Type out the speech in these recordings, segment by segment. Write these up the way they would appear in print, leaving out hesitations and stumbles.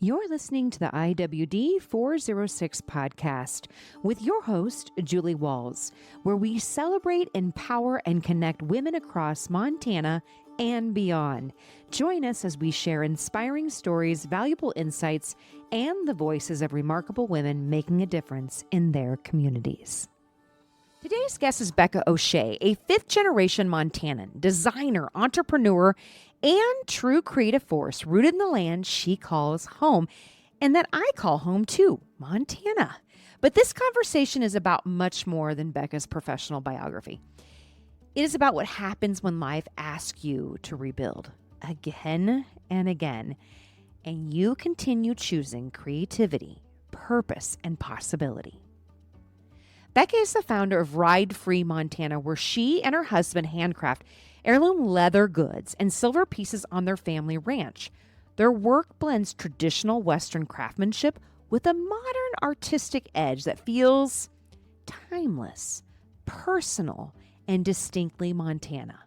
You're listening to the IWD406 Podcast with your host, Julie Walz, where we celebrate, empower, and connect women across Montana and beyond. Join us as we share inspiring stories, valuable insights, and the voices of remarkable women making a difference in their communities. Today's guest is Bekah O'Shea, a fifth-generation Montanan, designer, entrepreneur, and true creative force rooted in the land she calls home, and that I call home too, Montana. But this conversation is about much more than Bekah's professional biography. It is about what happens when life asks you to rebuild again and again, and you continue choosing creativity, purpose, and possibility. Bekah is the founder of Ride Free Montana, where she and her husband handcraft heirloom leather goods and silver pieces on their family ranch. Their work blends traditional Western craftsmanship with a modern artistic edge that feels timeless, personal, and distinctly Montana.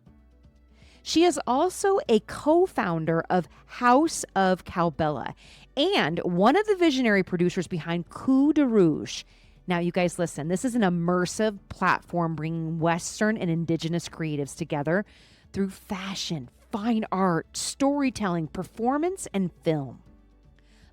She is also a co-founder of House of Cowbella and one of the visionary producers behind Coup Rouge. Now, you guys listen, this is an immersive platform bringing Western and Indigenous creatives together through fashion, fine art, storytelling, performance, and film.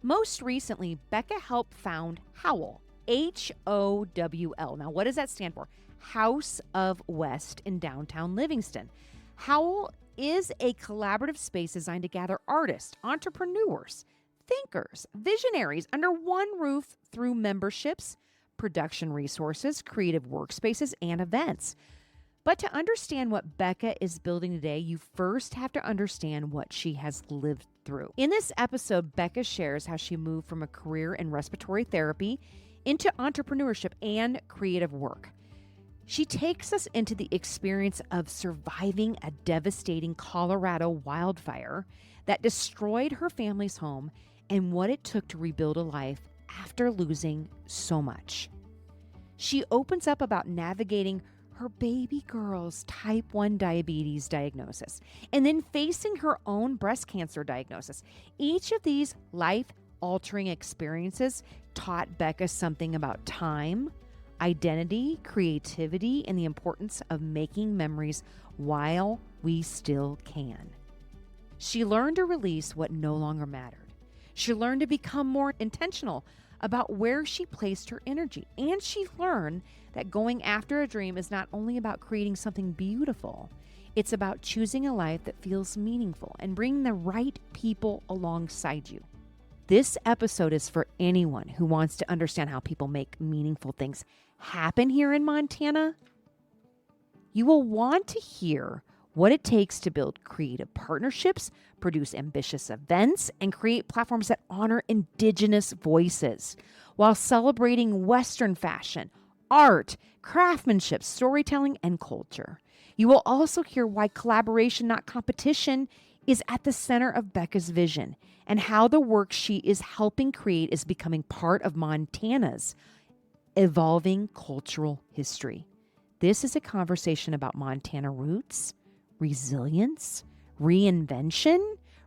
Most recently, Bekah helped found HOWL, HOWL. Now, what does that stand for? House of West in downtown Livingston. HOWL is a collaborative space designed to gather artists, entrepreneurs, thinkers, visionaries under one roof through memberships, production resources, creative workspaces, and events. But to understand what Bekah is building today, you first have to understand what she has lived through. In this episode, Bekah shares how she moved from a career in respiratory therapy into entrepreneurship and creative work. She takes us into the experience of surviving a devastating Colorado wildfire that destroyed her family's home and what it took to rebuild a life after losing so much. She opens up about navigating her baby girl's type 1 diabetes diagnosis and then facing her own breast cancer diagnosis. Each of these life-altering experiences taught Bekah something about time, identity, creativity, and the importance of making memories while we still can. She learned to release what no longer mattered. She learned to become more intentional about where she placed her energy. And she learned that going after a dream is not only about creating something beautiful, it's about choosing a life that feels meaningful and bringing the right people alongside you. This episode is for anyone who wants to understand how people make meaningful things happen here in Montana. You will want to hear what it takes to build creative partnerships, produce ambitious events, and create platforms that honor Indigenous voices while celebrating Western fashion, art, craftsmanship, storytelling, and culture. You will also hear why collaboration, not competition, is at the center of Bekah's vision and how the work she is helping create is becoming part of Montana's evolving cultural history. This is a conversation about Montana roots, resilience, reinvention,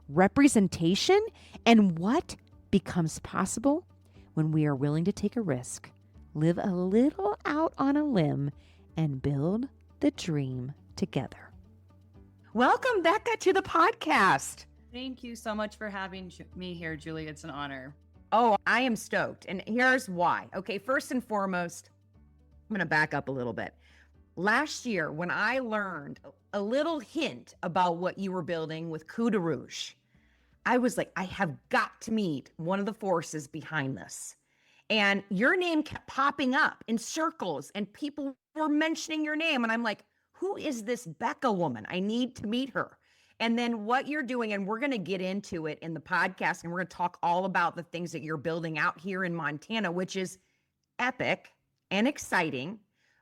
representation, and what becomes possible when we are willing to take a risk, live a little out on a limb, and build the dream together. Welcome, Bekah, to the podcast. Thank you so much for having me here, Julie. It's an honor. Oh, I am stoked. And here's why. Okay, first and foremost, I'm going to back up a little bit. Last year, when I learned a little hint about what you were building with Coup Rouge, I was like, I have got to meet one of the forces behind this. And your name kept popping up in circles and people were mentioning your name. And I'm like, who is this Bekah woman? I need to meet her. And then what you're doing, and we're going to get into it in the podcast, and we're going to talk all about the things that you're building out here in Montana, which is epic and exciting.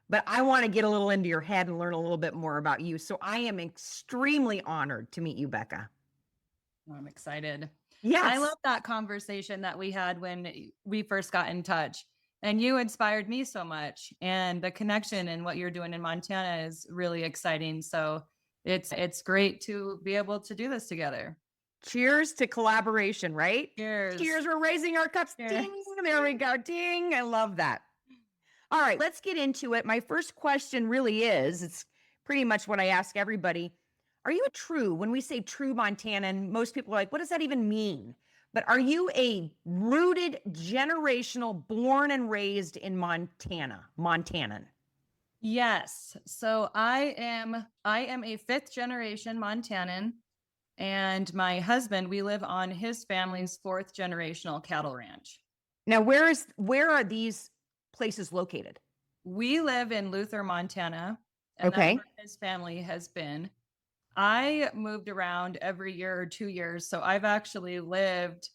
But I want to get a little into your head and learn a little bit more about you. So I am extremely honored to meet you, Bekah. I'm excited. Yes. I love that conversation that we had when we first got in touch. And you inspired me so much. And the connection and what you're doing in Montana is really exciting. So it's great to be able to do this together. Cheers to collaboration, right? Cheers. Cheers. We're raising our cups. Cheers. Ding. There we go. Ding. I love that. All right, let's get into it. My first question really is, it's pretty much what I ask everybody. Are you a true, when we say true Montanan, most people are like, what does that even mean? But are you a rooted, generational, born and raised in Montanan? Yes. So I am a 5th generation Montanan, and my husband, we live on his family's 4th generational cattle ranch. Now, where are these places located? We live in Luther, Montana, and Okay. that's where his family has been. I moved around every year or 2 years, so I've actually lived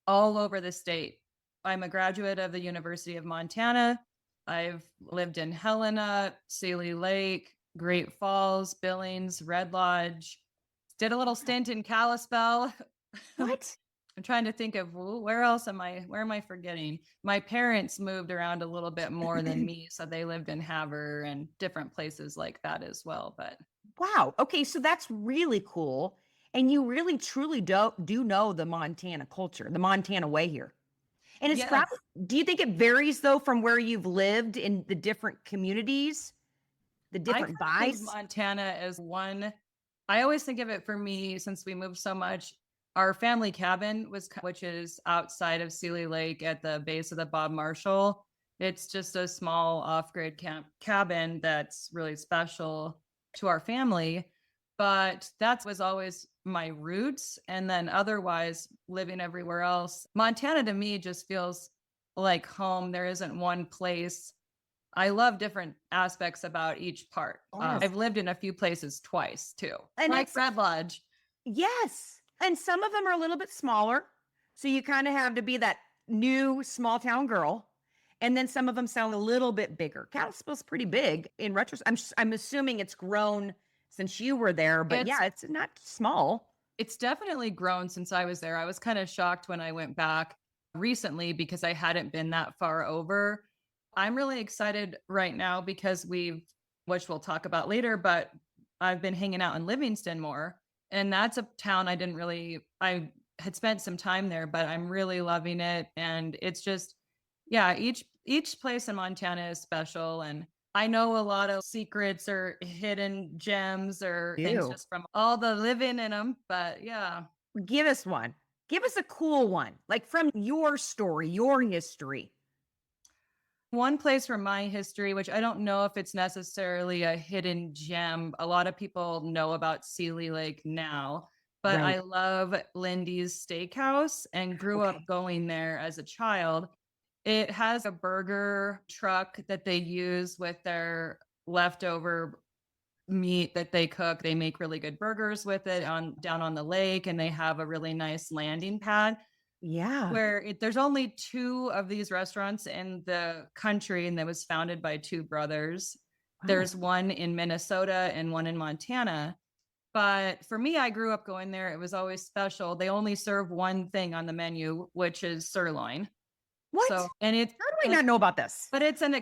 all over the state. I'm a graduate of the University of Montana. I've lived in Helena, Sealy Lake, Great Falls, Billings, Red Lodge. Did a little stint in Kalispell. What? I'm trying to think of where am I forgetting? My parents moved around a little bit more than me, so they lived in Havre and different places like that as well. But wow. Okay, so that's really cool. And you really truly do know the Montana culture, the Montana way here. And it's yes. do you think it varies though from where you've lived in the different communities, the different vibes? Montana as one. I always think of it for me, since we moved so much. Our family cabin which is outside of Sealy Lake at the base of the Bob Marshall. It's just a small off-grid cabin that's really special to our family. But that was always my roots. And then otherwise, living everywhere else, Montana to me just feels like home. There isn't one place. I love different aspects about each part. Yes. I've lived in a few places twice too, And like Red Lodge. Yes. And some of them are a little bit smaller. So you kind of have to be that new small town girl. And then some of them sound a little bit bigger. Kalispell's pretty big in retrospect. I'm assuming it's grown since you were there, but it's not small. It's definitely grown since I was there. I was kind of shocked when I went back recently because I hadn't been that far over. I'm really excited right now because which we'll talk about later, but I've been hanging out in Livingston more. And that's a town I had spent some time there, but I'm really loving it. And it's just, each place in Montana is special. And I know a lot of secrets or hidden gems or things just from all the living in them. But yeah. Give us one. Give us a cool one, like from your story, your history. One place from my history, which I don't know if it's necessarily a hidden gem. A lot of people know about Sealy Lake now, but right. I love Lindy's Steakhouse and grew up going there as a child. It has a burger truck that they use with their leftover meat that they cook. They make really good burgers with it down on the lake, and they have a really nice landing pad. Yeah. Where there's only 2 of these restaurants in the country, and that was founded by 2 brothers. Wow. There's one in Minnesota and one in Montana. But for me, I grew up going there. It was always special. They only serve one thing on the menu, which is sirloin. What? So, and it's how do we not know about this? But it's an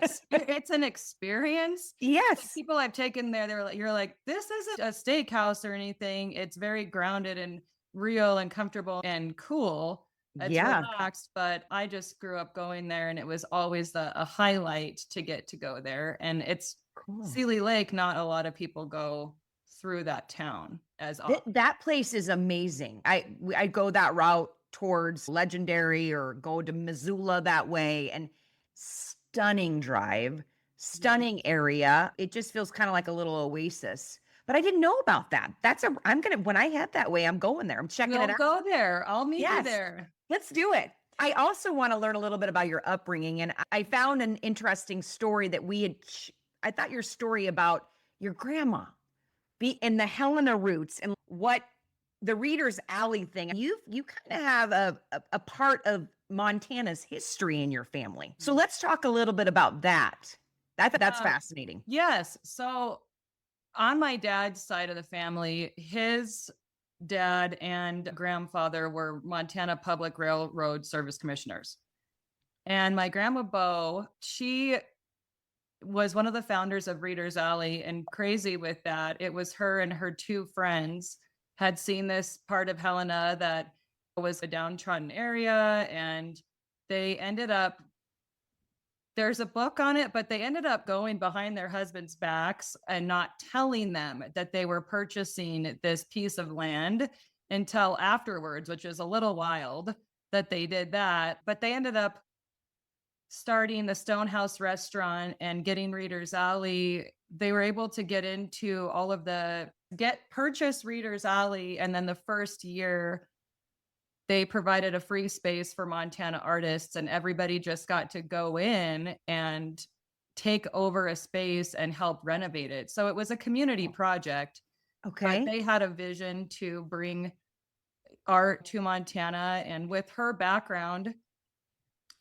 experience. Yes. People I've taken there, you're like, this isn't a steakhouse or anything. It's very grounded and real and comfortable and cool. It's relaxed, but I just grew up going there, and it was always a highlight to get to go there. And it's cool. Sealy Lake. Not a lot of people go through that town as often. That place is amazing. I go that route towards Legendary or go to Missoula that way, and stunning drive, stunning area. It just feels kind of like a little oasis. But I didn't know about that. When I head that way, I'm going there. I'm checking it out. Go there. I'll meet you there. Let's do it. I also want to learn a little bit about your upbringing. And I found an interesting story that I thought your story about your grandma and the Helena roots and what the Reader's Alley thing. You kind of have a part of Montana's history in your family. So let's talk a little bit about that. That's fascinating. Yes. So on my dad's side of the family, his dad and grandfather were Montana Public Railroad Service Commissioners. And my grandma Bo, she was one of the founders of Reader's Alley, and crazy with that, it was her and her 2 friends had seen this part of Helena that was a downtrodden area, and they ended up, there's a book on it, but they ended up going behind their husbands' backs and not telling them that they were purchasing this piece of land until afterwards, which is a little wild that they did that. But they ended up starting the Stonehouse restaurant and getting Reader's Alley. They were able to get into all of purchase Reader's Alley. And then the first year, they provided a free space for Montana artists, and everybody just got to go in and take over a space and help renovate it. So it was a community project. Okay. But they had a vision to bring art to Montana. And with her background,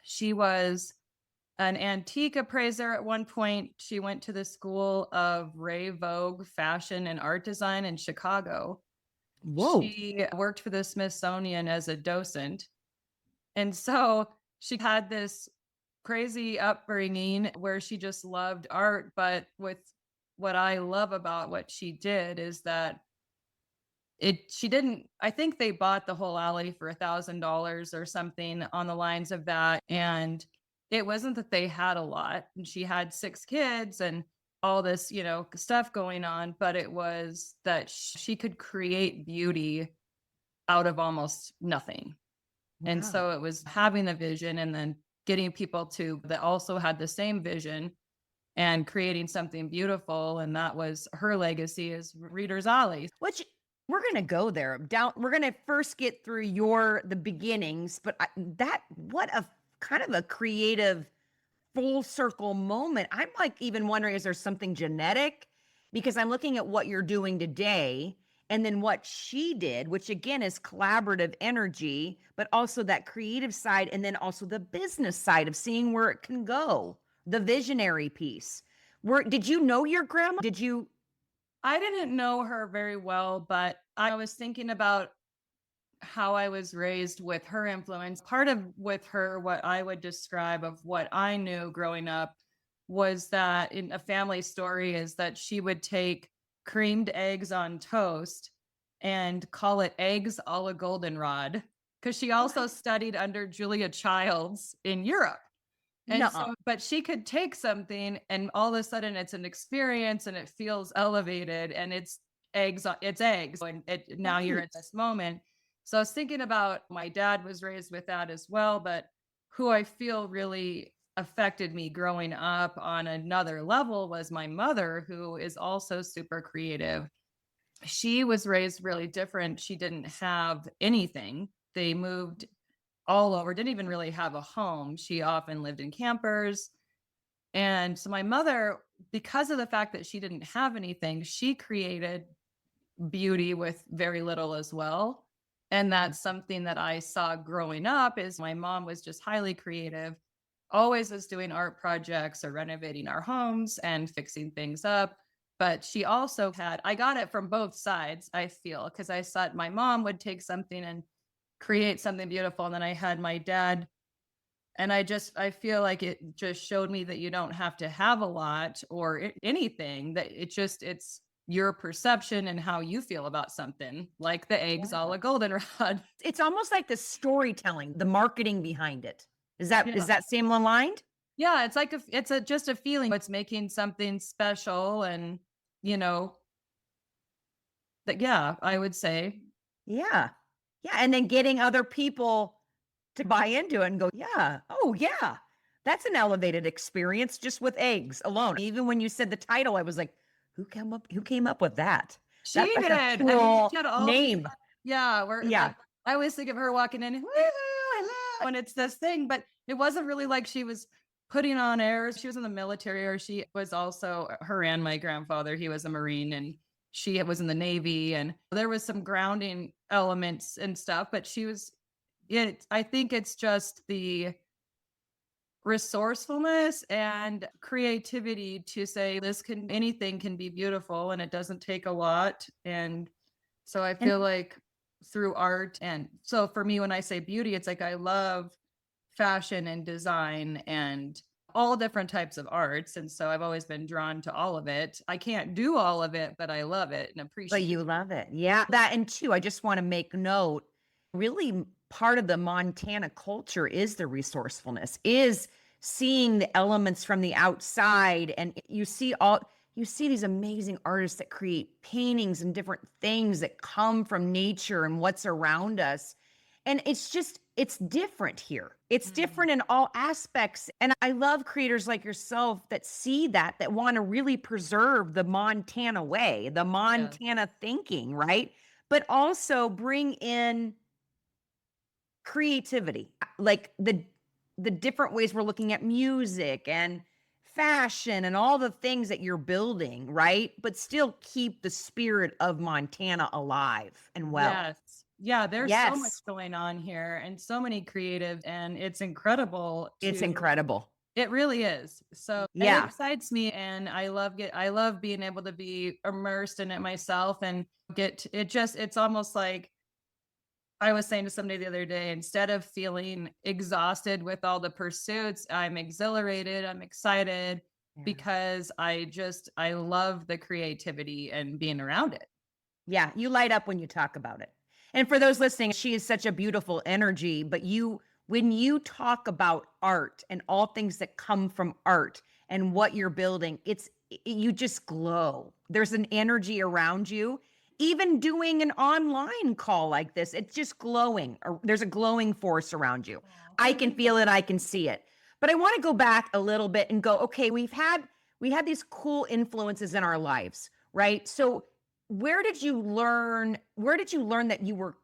she was an antique appraiser at one point. She went to the School of Ray Vogue Fashion and Art Design in Chicago. Whoa. She worked for the Smithsonian as a docent. And so she had this crazy upbringing where she just loved art. But with what I love about what she did is that I think they bought the whole alley for $1,000 or something on the lines of that. And it wasn't that they had a lot. And she had 6 kids and all this, stuff going on, but it was that she could create beauty out of almost nothing. Wow. And so it was having the vision and then getting people that also had the same vision and creating something beautiful. And that was her legacy, is Reader's Alley. Which we're going to go there. We're going to first get through the beginnings, but what a kind of a creative full circle moment. I'm like even wondering, is there something genetic? Because I'm looking at what you're doing today and then what she did, which again is collaborative energy, but also that creative side. And then also the business side of seeing where it can go, the visionary piece. Did you know your grandma? I didn't know her very well, but I was thinking about how I was raised with her influence. Part of with her, what I would describe of what I knew growing up was that in a family story is that she would take creamed eggs on toast and call it eggs a la goldenrod, because she also studied under Julia Childs in Europe. And but she could take something and all of a sudden it's an experience and it feels elevated, and it's eggs. And now you're in this moment. So I was thinking about, my dad was raised with that as well, but who I feel really affected me growing up on another level was my mother, who is also super creative. She was raised really different. She didn't have anything. They moved all over, didn't even really have a home. She often lived in campers. And so my mother, because of the fact that she didn't have anything, she created beauty with very little as well. And that's something that I saw growing up, is my mom was just highly creative, always was doing art projects or renovating our homes and fixing things up. But she also I got it from both sides, I feel, because I saw my mom would take something and create something beautiful. And then I had my dad, and I feel like it just showed me that you don't have to have a lot or anything, that it's your perception and how you feel about something, like the eggs a la goldenrod. It's almost like the storytelling, the marketing behind it. Is that same aligned? Yeah, it's like it's just a feeling. It's making something special, and I would say. Yeah. Yeah, and then getting other people to buy into it and go, yeah, oh yeah, that's an elevated experience just with eggs alone. Even when you said the title, I was like, who came up with that? She did. That's a cool name. Yeah. I always think of her walking in, and it's this thing, but it wasn't really like she was putting on airs. She was in the military, or she was also, her and my grandfather, he was a Marine, and she was in the Navy, and there was some grounding elements and stuff, but I think it's just the resourcefulness and creativity to say anything can be beautiful, and it doesn't take a lot. And so I feel like through art, and so for me, when I say beauty, it's like I love fashion and design and all different types of arts. And so I've always been drawn to all of it. I can't do all of it, but I love it and appreciate But you love it. Yeah. That, and two, I just want to make note, really part of the Montana culture is the resourcefulness, is seeing the elements from the outside. And you see these amazing artists that create paintings and different things that come from nature and what's around us. And it's different here. It's different in all aspects. And I love creators like yourself that see that want to really preserve the Montana way, the Montana thinking, right? But also bring in creativity, like the different ways we're looking at music and fashion and all the things that you're building, right? But still keep the spirit of Montana alive and well. Yes. Yeah, there's so much going on here and so many creative, and it's incredible. It's incredible. It really is. So yeah, it excites me, and I love being able to be immersed in it myself and it's almost like I was saying to somebody the other day, instead of feeling exhausted with all the pursuits, I'm exhilarated, I'm excited because I love the creativity and being around it. Yeah, you light up when you talk about it. And for those listening, she is such a beautiful energy, but when you talk about art and all things that come from art and what you're building, you just glow. There's an energy around you. Even doing an online call like this, it's just glowing. There's a glowing force around you. I can feel it. I can see it. But I want to go back a little bit and go, okay, we had these cool influences in our lives, right? So where did you learn that you were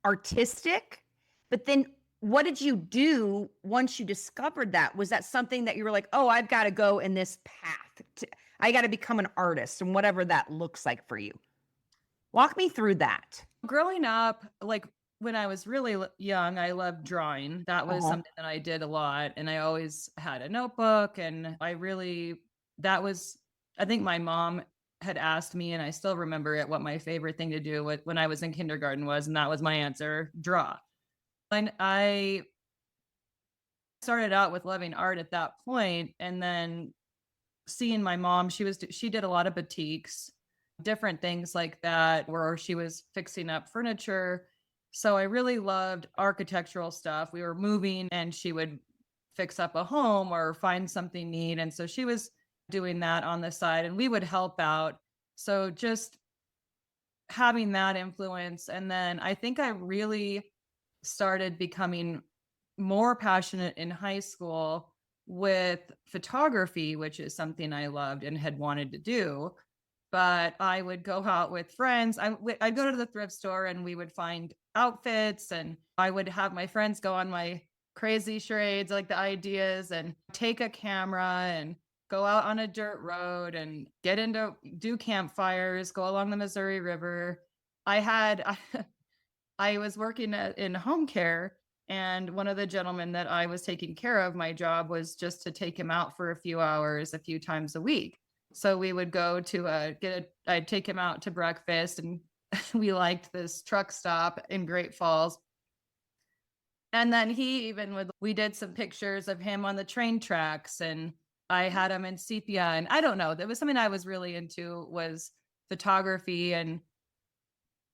artistic? But then what did you do once you discovered that? Was that something that you were like, oh, I've got to go in this path. I got to become an artist, and whatever that looks like for you? Walk me through that. Growing up, like when I was really young, I loved drawing. That was something that I did a lot. And I always had a notebook, and I think my mom had asked me, and I still remember it, what my favorite thing to do when I was in kindergarten was, and that was my answer: draw. And I started out with loving art at that point, and then seeing my mom, she did a lot of batiks, different things like that, where she was fixing up furniture. So I really loved architectural stuff. We were moving, and she would fix up a home or find something neat. And so she was doing that on the side, and we would help out. So just having that influence. And then I think I really started becoming more passionate in high school with photography, which is something I loved and had wanted to do. But I would go out with friends. I'd go to the thrift store, and we would find outfits, and I would have my friends go on my crazy charades, like the ideas, and take a camera and go out on a dirt road and do campfires, go along the Missouri River. I was working in home care, and one of the gentlemen that I was taking care of, my job was just to take him out for a few hours, a few times a week. So we would go to I'd take him out to breakfast, and we liked this truck stop in Great Falls. And then we did some pictures of him on the train tracks, and I had him in sepia. And I don't know, that was something I was really into, was photography. And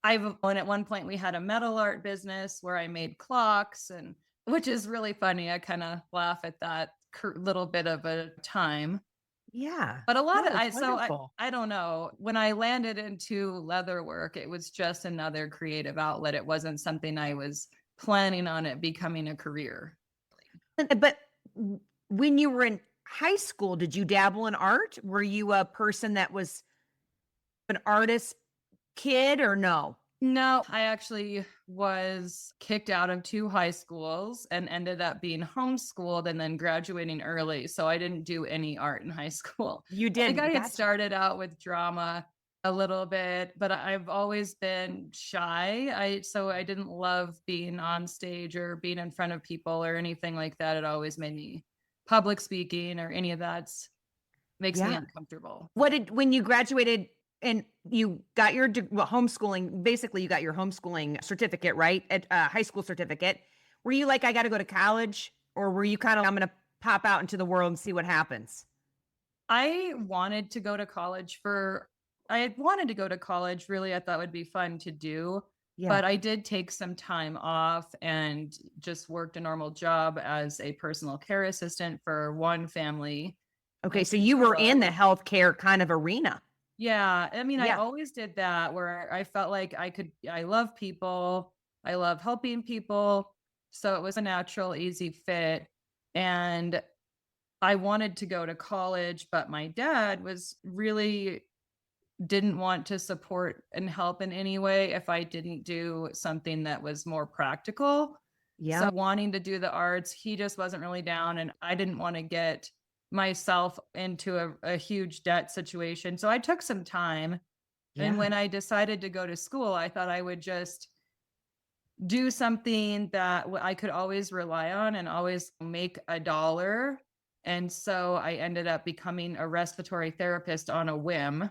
at one point we had a metal art business where I made clocks, and which is really funny. I kind of laugh at that little bit of a time. Yeah. But a lot of I don't know. When I landed into leatherwork, it was just another creative outlet. It wasn't something I was planning on it becoming a career. But when you were in high school, did you dabble in art? Were you a person that was an artist kid, or no? No, I actually was kicked out of 2 high schools and ended up being homeschooled and then graduating early. So I didn't do any art in high school. You didn't? I think I had started out with drama a little bit, but I've always been shy. So I didn't love being on stage or being in front of people or anything like that. It always made me, public speaking or any of that makes me uncomfortable. When you graduated and you got your homeschooling, basically you got your homeschooling certificate, right? At high school certificate. Were you like, I got to go to college? Or were you kind of, I'm going to pop out into the world and see what happens? I wanted to go to college I had wanted to go to college. Really, I thought would be fun to do. Yeah. But I did take some time off and just worked a normal job as a personal care assistant for one family. Okay. So you were in the healthcare kind of arena. Yeah. I mean, I Yeah. always did that where I felt like I love people. I love helping people. So it was a natural, easy fit. And I wanted to go to college, but my dad didn't want to support and help in any way if I didn't do something that was more practical. Yeah. So wanting to do the arts, he just wasn't really down, and I didn't want to get myself into a huge debt situation. So I took some time. And when I decided to go to school, I thought I would just do something that I could always rely on and always make a dollar. And so I ended up becoming a respiratory therapist on a whim.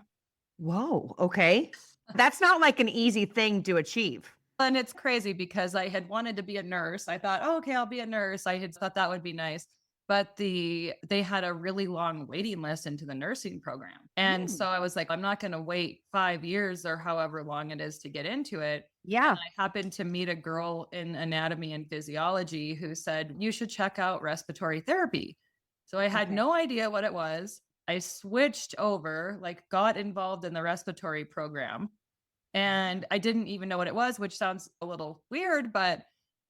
Whoa. Okay. That's not like an easy thing to achieve. And it's crazy because I had wanted to be a nurse. I thought, oh, okay, I'll be a nurse. I had thought that would be nice. But they had a really long waiting list into the nursing program. And so I was like, I'm not going to wait 5 years or however long it is to get into it. Yeah. And I happened to meet a girl in anatomy and physiology who said, you should check out respiratory therapy. So I had no idea what it was. I switched over, got involved in the respiratory program, and I didn't even know what it was, which sounds a little weird, but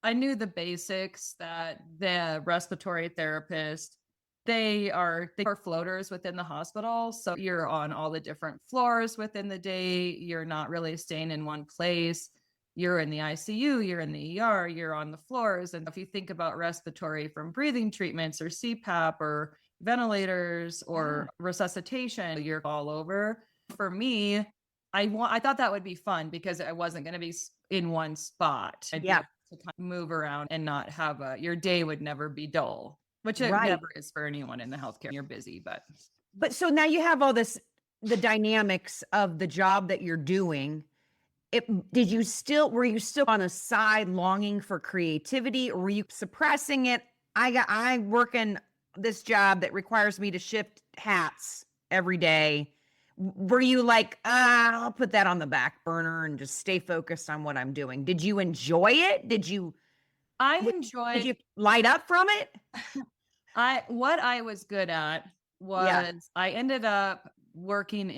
I knew the basics that the respiratory therapist, they are floaters within the hospital. So you're on all the different floors within the day. You're not really staying in one place. You're in the ICU, you're in the ER, you're on the floors. And if you think about respiratory from breathing treatments or CPAP or ventilators or resuscitation, you're all over. For me, I thought that would be fun because I wasn't going to be in one spot. I'd be able to kind of move around and not have your day would never be dull, which it never is for anyone in the healthcare. You're busy, but so now you have all this, the dynamics of the job that you're doing. Were you still on the side longing for creativity, or were you suppressing it? I work in this job that requires me to shift hats every day. Were you like, I'll put that on the back burner and just stay focused on what I'm doing? Did you enjoy it? Did you light up from it? What I was good at was I ended up working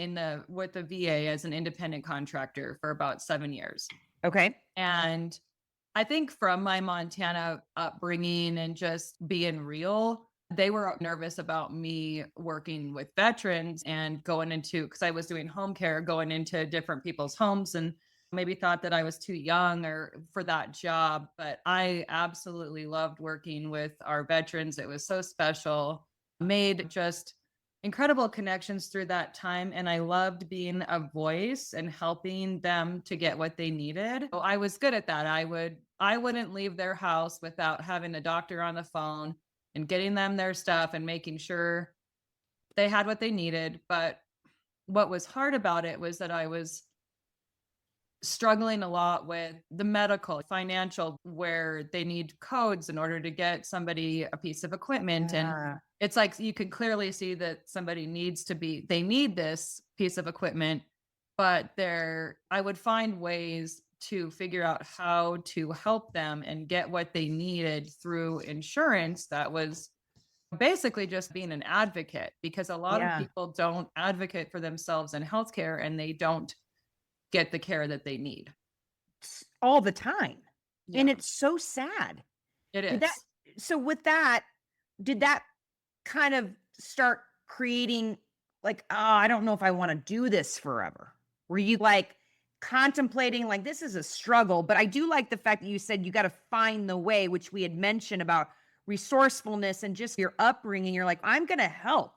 with the VA as an independent contractor for about 7 years. Okay. And I think from my Montana upbringing and just being real, they were nervous about me working with veterans and because I was doing home care, going into different people's homes, and maybe thought that I was too young for that job. But I absolutely loved working with our veterans. It was so special, made just incredible connections through that time. And I loved being a voice and helping them to get what they needed. So I was good at that. I wouldn't leave their house without having a doctor on the phone and getting them their stuff and making sure they had what they needed. But what was hard about it was that I was struggling a lot with the medical, financial, where they need codes in order to get somebody a piece of equipment. And it's like, you can clearly see that somebody they need this piece of equipment, but I would find ways to figure out how to help them and get what they needed through insurance. That was basically just being an advocate, because a lot of people don't advocate for themselves in healthcare and they don't get the care that they need all the time. And it's so sad. It is. So with that, did that kind of start creating I don't know if I want to do this forever? Were you contemplating this is a struggle? But I do like the fact that you said you got to find the way, which we had mentioned about resourcefulness and just your upbringing. You're like, I'm going to help.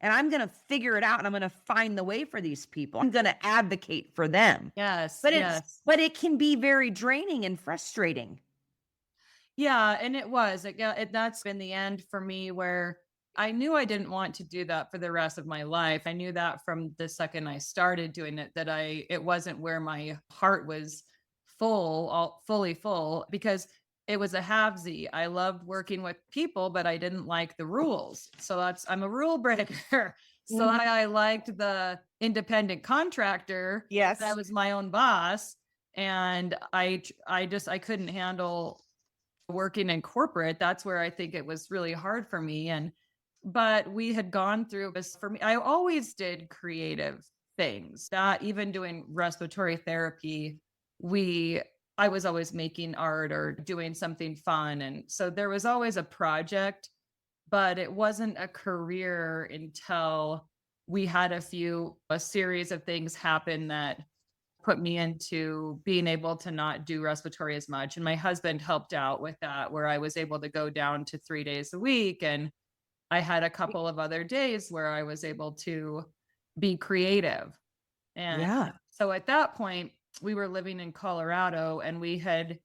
And I'm going to figure it out, and I'm going to find the way for these people. I'm going to advocate for them. Yes. But it can be very draining and frustrating. Yeah. And it was, that's been the end for me, where I knew I didn't want to do that for the rest of my life. I knew that from the second I started doing it, that it wasn't where my heart was fully full, because it was a halvesy. I loved working with people, but I didn't like the rules. So I'm a rule breaker. So I liked the independent contractor. Yes. That was my own boss. And I couldn't handle working in corporate. That's where I think it was really hard for me. But we had gone through this. For me, I always did creative things, not even doing respiratory therapy. I was always making art or doing something fun. And so there was always a project, but it wasn't a career until we had a series of things happen that put me into being able to not do respiratory as much. And my husband helped out with that, where I was able to go down to 3 days a week. And I had a couple of other days where I was able to be creative. And so at that point, we were living in Colorado, and we had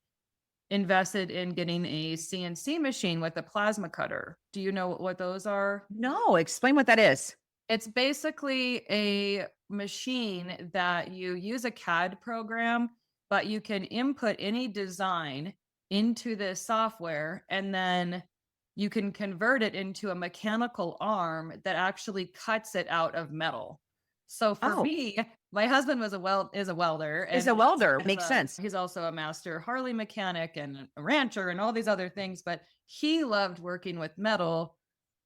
invested in getting a CNC machine with a plasma cutter. Do you know what those are? No, explain what that is. It's basically a machine that you use a CAD program, but you can input any design into this software, and then you can convert it into a mechanical arm that actually cuts it out of metal. So for me, my husband is a welder. Is a welder. Makes sense. He's also a master Harley mechanic and a rancher and all these other things, but he loved working with metal.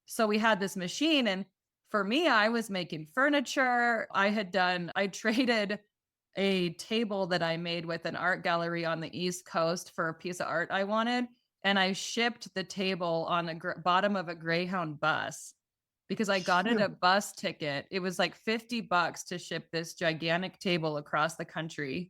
So we had this machine, and for me, I was making furniture. I traded a table that I made with an art gallery on the East Coast for a piece of art I wanted. And I shipped the table on the bottom of a Greyhound bus because I got it a bus ticket. It was like $50 to ship this gigantic table across the country.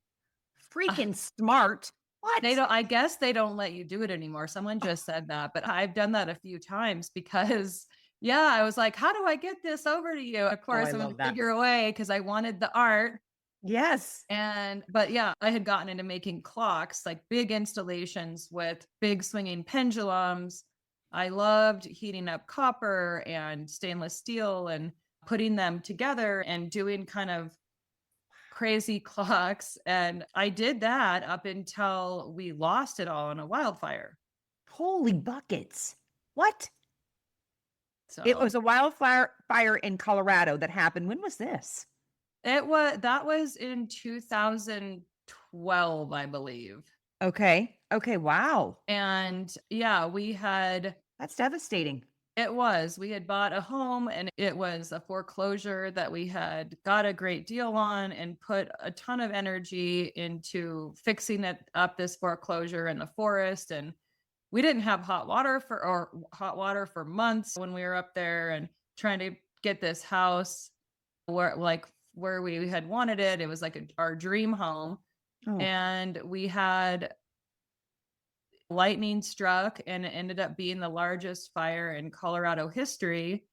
Freaking smart. What? I guess they don't let you do it anymore. Someone just said that, but I've done that a few times because I was like, how do I get this over to you? Of course, I'm going to figure a way because I wanted the art. Yes. But I had gotten into making clocks, like big installations with big swinging pendulums. I loved heating up copper and stainless steel and putting them together and doing kind of crazy clocks. And I did that up until we lost it all in a wildfire. Holy buckets. What? So it was a wildfire in Colorado that happened. When was this? That was in 2012, I believe. Okay. Wow. And that's devastating. It was. We had bought a home, and it was a foreclosure that we had got a great deal on and put a ton of energy into fixing it up, this foreclosure in the forest. And we didn't have hot water for months when we were up there and trying to get this house where we had wanted it. It was like our dream home. And we had lightning struck, and it ended up being the largest fire in Colorado history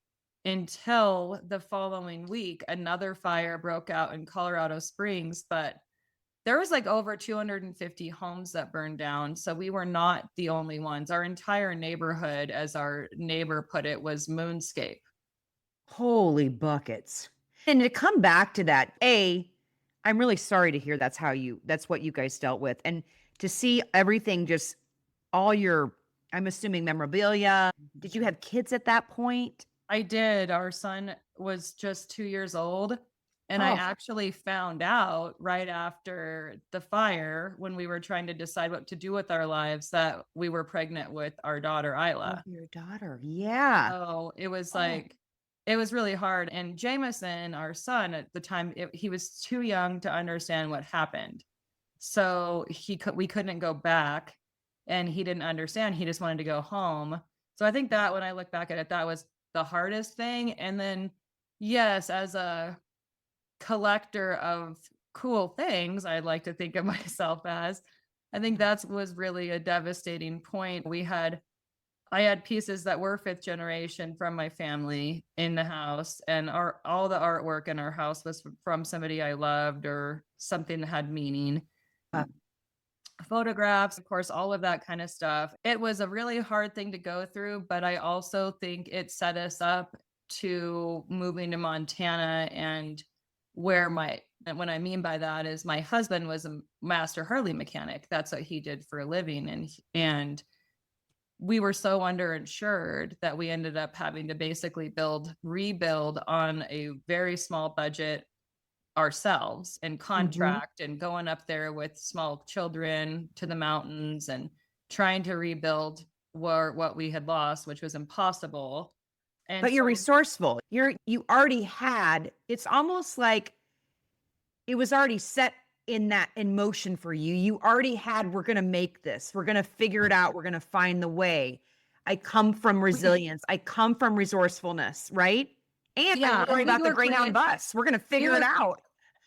until the following week. Another fire broke out in Colorado Springs, but there was like over 250 homes that burned down. So we were not the only ones. Our entire neighborhood, as our neighbor put it, was moonscape. Holy buckets. And to come back to that, I'm really sorry to hear that's what you guys dealt with. And to see everything, just all your, I'm assuming, memorabilia. Did you have kids at that point? I did. Our son was just 2 years old. And I actually found out right after the fire, when we were trying to decide what to do with our lives, that we were pregnant with our daughter, Isla. Oh, your daughter. Yeah. So it was it was really hard. And Jameson, our son at the time, he was too young to understand what happened. So we couldn't go back, and he didn't understand. He just wanted to go home. So I think that when I look back at it, that was the hardest thing. And then, yes, as a collector of cool things, I'd like to think of myself as, I think that was really a devastating point. I had pieces that were 5th generation from my family in the house, and all the artwork in our house was from somebody I loved or something that had meaning. Photographs, of course, all of that kind of stuff. It was a really hard thing to go through, but I also think it set us up to moving to Montana, and where And what I mean by that is my husband was a master Harley mechanic. That's what he did for a living. And we were so underinsured that we ended up having to basically rebuild on a very small budget ourselves and contract and going up there with small children to the mountains and trying to rebuild what we had lost, which was impossible. And but you're resourceful. You already had, it's almost like it was already set in motion for you. You already had, we're going to make this. We're going to figure it out. We're going to find the way. I come from resilience. I come from resourcefulness, right? And Yeah, I'm worried about the Greyhound bus. We're going to figure it out.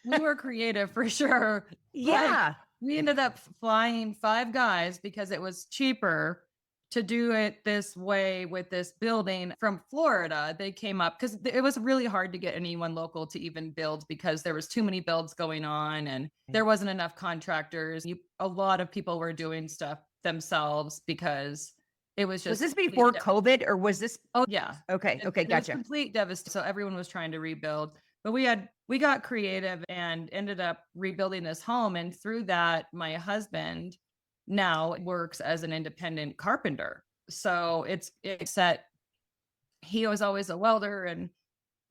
We were creative for sure. Yeah. We ended up flying 5 guys because it was cheaper to do it this way with this building from Florida. They came up because it was really hard to get anyone local to even build because there was too many builds going on and there wasn't enough contractors. A lot of people were doing stuff themselves because it was just. Was this before COVID or was this? Oh yeah. Okay. Okay. Gotcha. It was complete devastation. So everyone was trying to rebuild, but we got creative and ended up rebuilding this home. And through that, my husband now works as an independent carpenter. So it's that he was always a welder and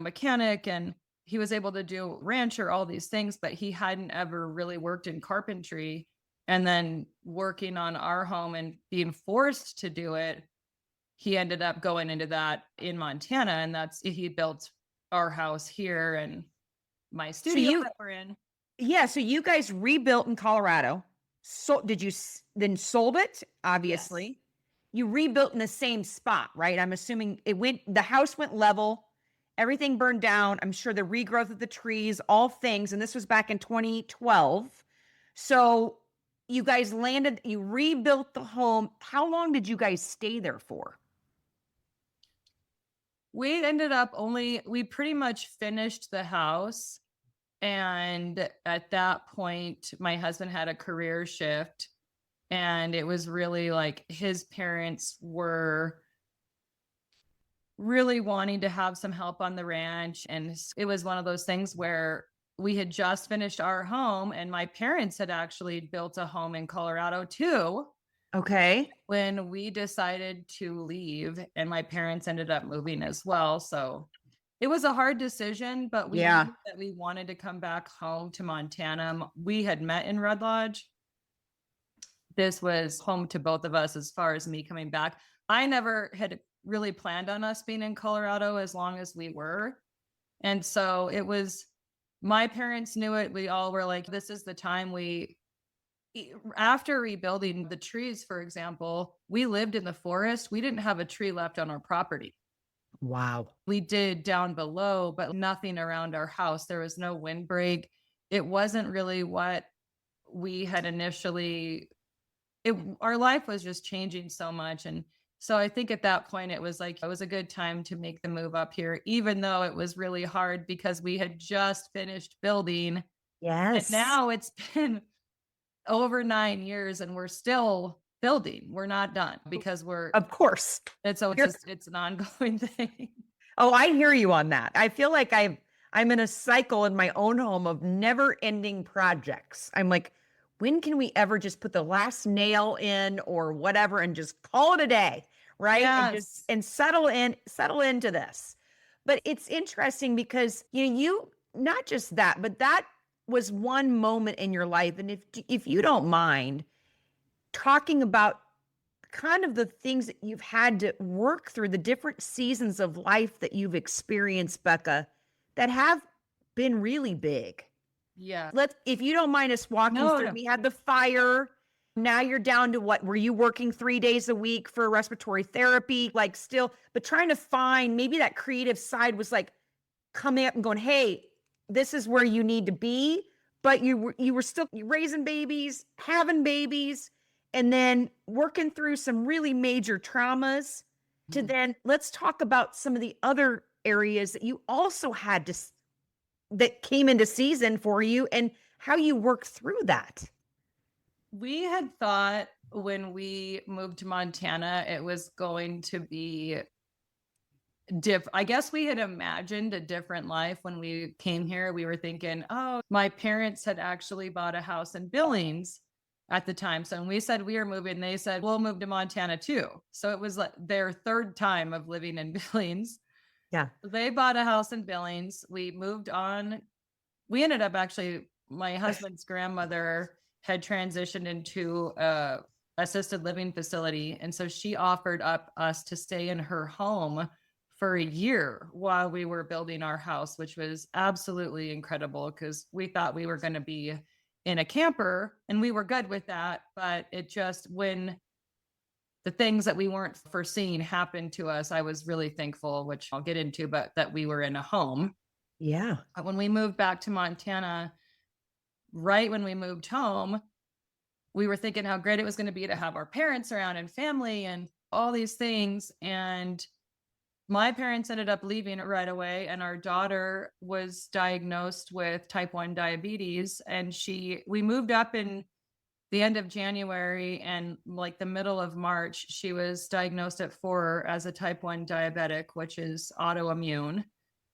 mechanic, and he was able to do rancher, all these things, but he hadn't ever really worked in carpentry. And then working on our home and being forced to do it, he ended up going into that in Montana, and he built our house here and my studio that we're in. Yeah. So you guys rebuilt in Colorado. So did you then sold it? Obviously, yes. You rebuilt in the same spot, right? I'm assuming the house went level, everything burned down. I'm sure the regrowth of the trees, all things. And this was back in 2012. So you guys you rebuilt the home. How long did you guys stay there for? We ended up we pretty much finished the house. And at that point, my husband had a career shift, and it was really like his parents were really wanting to have some help on the ranch. And it was one of those things where we had just finished our home, and my parents had actually built a home in Colorado too. Okay. When we decided to leave, and my parents ended up moving as well. So it was a hard decision, but we knew that we wanted to come back home to Montana. We had met in Red Lodge. This was home to both of us as far as me coming back. I never had really planned on us being in Colorado as long as we were. And so my parents knew it. We all were like, this is the time after rebuilding the trees, for example, we lived in the forest. We didn't have a tree left on our property. Wow. We did down below, but nothing around our house. There was no windbreak. It wasn't really what we had initially. Our life was just changing so much. And so I think at that point, it was a good time to make the move up here, even though it was really hard because we had just finished building. Yes. And now it's been over 9 years and we're still building. We're not done because of course. And so it's an ongoing thing. Oh, I hear you on that. I feel like I'm in a cycle in my own home of never ending projects. I'm like, when can we ever just put the last nail in or whatever and just call it a day, right? Yes. And settle into this. But it's interesting because you not just that, but that was one moment in your life. And if you don't mind talking about kind of the things that you've had to work through, the different seasons of life that you've experienced, Bekah, that have been really big. Yeah. If you don't mind us walking through, No. We had the fire. Now you're down to what? Were you working 3 days a week for respiratory therapy? Like still, but trying to find maybe that creative side was like coming up and going, hey, this is where you need to be. But you were still raising babies, having babies, and then working through some really major traumas to then let's talk about some of the other areas that you also had that came into season for you and how you worked through that. We had thought when we moved to Montana, it was going to be I guess we had imagined a different life when we came here. We were thinking, oh, my parents had actually bought a house in Billings at the time. So when we said we were moving, they said, we'll move to Montana too. So it was like their third time of living in Billings. Yeah. They bought a house in Billings. We moved on. We ended up actually, my husband's grandmother had transitioned into a assisted living facility. And so she offered up us to stay in her home for a year while we were building our house, which was absolutely incredible because we thought we were going to be in a camper and we were good with that. But it just, when the things that we weren't foreseeing happened to us, I was really thankful, which I'll get into, but that we were in a home. Yeah. When we moved back to Montana, right when we moved home, we were thinking how great it was going to be to have our parents around and family and all these things. And my parents ended up leaving right away, and our daughter was diagnosed with type 1 diabetes. And we moved up in the end of January, and like the middle of March, she was diagnosed at 4 as a type 1 diabetic, which is autoimmune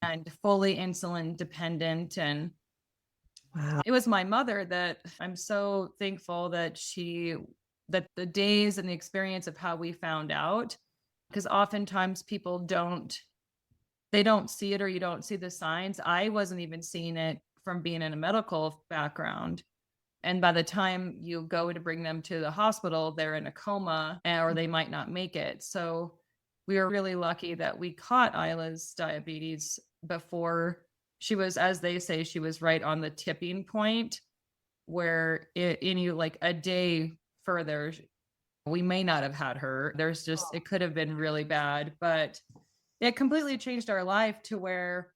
and fully insulin dependent. And Wow. it was my mother that I'm so thankful that that the days and the experience of how we found out, because oftentimes people don't see it, or you don't see the signs. I wasn't even seeing it from being in a medical background. And by the time you go to bring them to the hospital, they're in a coma or they might not make it. So we were really lucky that we caught Isla's diabetes before she was, as they say, she was right on the tipping point where like a day further, we may not have had her. It could have been really bad, but it completely changed our life to where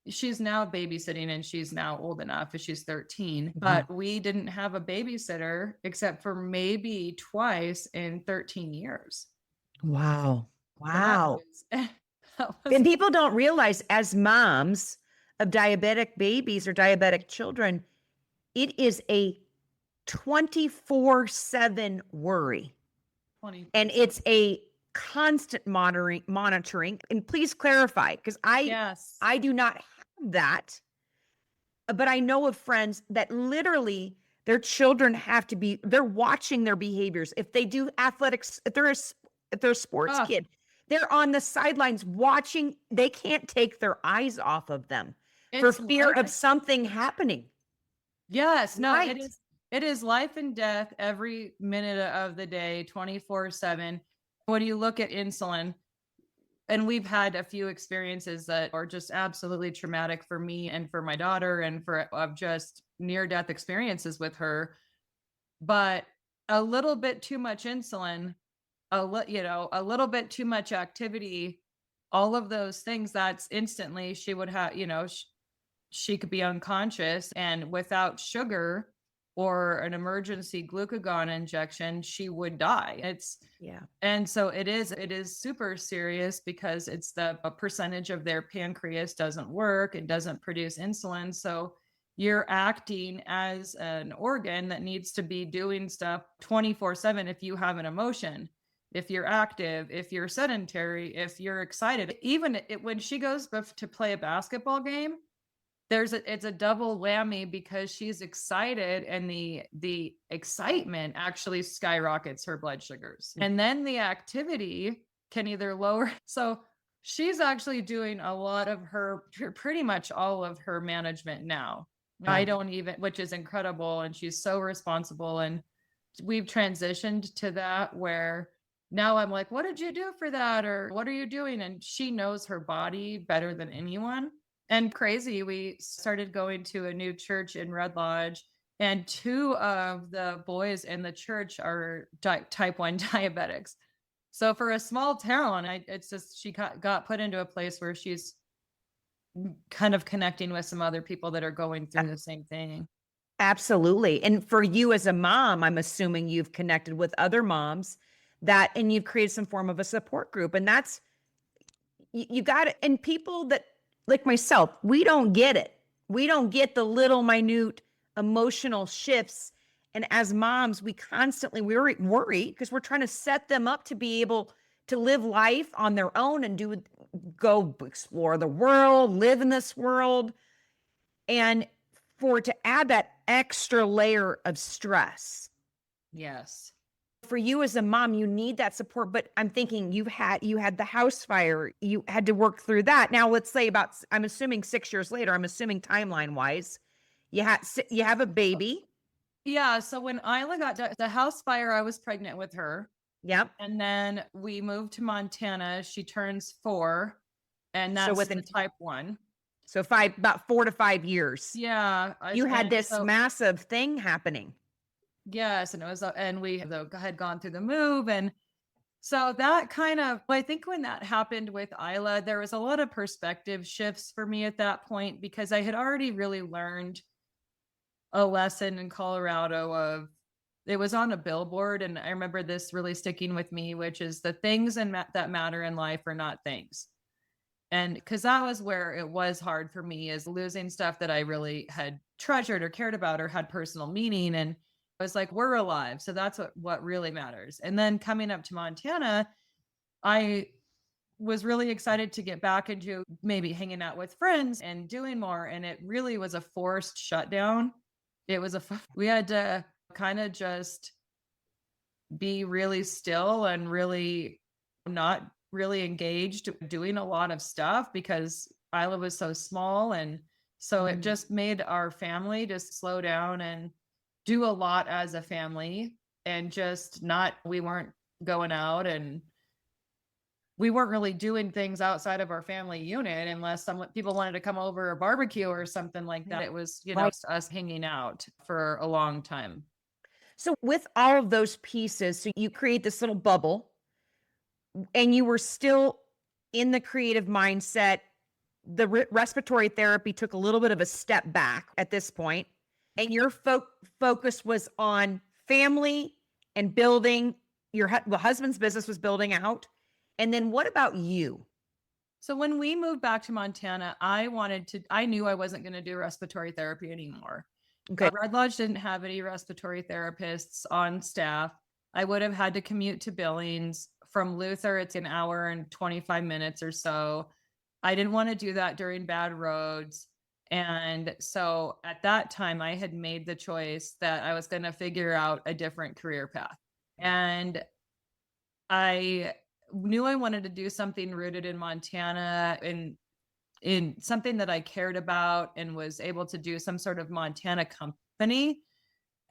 she's now babysitting, and she's now old enough, she's 13, but we didn't have a babysitter except for maybe twice in 13 years. Wow. Wow. And people don't realize, as moms of diabetic babies or diabetic children, it is a 24/7 worry. And it's a constant monitoring. And please clarify, because I do not have that. But I know of friends that literally their children they're watching their behaviors. If they do athletics, if they're a sports kid, they're on the sidelines watching. They can't take their eyes off of them for fear of something happening. Yes, no, right. It is life and death every minute of the day, 24/7. When you look at insulin, and we've had a few experiences that are just absolutely traumatic for me and for my daughter, and of just near-death experiences with her. But a little bit too much insulin, a little bit too much activity, all of those things, that's instantly she would have, she could be unconscious, and without sugar or an emergency glucagon injection, she would die. And so it is super serious, because it's a percentage of their pancreas doesn't work. It doesn't produce insulin. So you're acting as an organ that needs to be doing stuff 24/7. If you have an emotion, if you're active, if you're sedentary, if you're excited, even when she goes to play a basketball game, it's a double whammy, because she's excited, and the excitement actually skyrockets her blood sugars. And then the activity can either lower. So she's actually doing pretty much all of her management now. Yeah. Which is incredible. And she's so responsible. And we've transitioned to that where now I'm like, what did you do for that? Or what are you doing? And she knows her body better than anyone. And crazy, we started going to a new church in Red Lodge, and 2 of the boys in the church are type 1 diabetics. So for a small town, it's just, she got put into a place where she's kind of connecting with some other people that are going through the same thing. Absolutely. And for you as a mom, I'm assuming you've connected with other moms and you've created some form of a support group. And that's, you got it. And people that, like myself, we don't get it. We don't get the little minute emotional shifts. And as moms, we constantly worry because we're trying to set them up to be able to live life on their own and go explore the world, live in this world. And for it to add that extra layer of stress. Yes. For you as a mom, you need that support. But I'm thinking you had the house fire. You had to work through that. Now, let's say I'm assuming 6 years later, I'm assuming timeline wise, you have a baby. Yeah. So when Isla got the house fire, I was pregnant with her. Yep. And then we moved to Montana. She turns 4, and that's within the type 1. So about 4 to 5 years. Yeah. You had this massive thing happening. Yes. And it was, and we had gone through the move. And so that kind of, I think when that happened with Isla, there was a lot of perspective shifts for me at that point, because I had already really learned a lesson in Colorado of, it was on a billboard. And I remember this really sticking with me, which is the things that matter in life are not things. And because that was where it was hard for me, is losing stuff that I really had treasured or cared about or had personal meaning. And I was like, we're alive. So that's what really matters. And then coming up to Montana, I was really excited to get back into maybe hanging out with friends and doing more. And it really was a forced shutdown. It was we had to kind of just be really still and really not really engaged doing a lot of stuff, because Isla was so small. And so it just made our family just slow down and do a lot as a family, and just we weren't going out, and we weren't really doing things outside of our family unit unless people wanted to come over or barbecue or something like that. It was, us hanging out for a long time. So with all of those pieces, so you create this little bubble, and you were still in the creative mindset. The respiratory therapy took a little bit of a step back at this point, and your focus was on family and building. Your husband's business was building out. And then what about you? So when we moved back to Montana, I knew I wasn't going to do respiratory therapy anymore. Okay. Red Lodge didn't have any respiratory therapists on staff. I would have had to commute to Billings. From Luther, it's an hour and 25 minutes or so. I didn't want to do that during bad roads. And so at that time, I had made the choice that I was going to figure out a different career path. And I knew I wanted to do something rooted in Montana, in something that I cared about, and was able to do some sort of Montana company.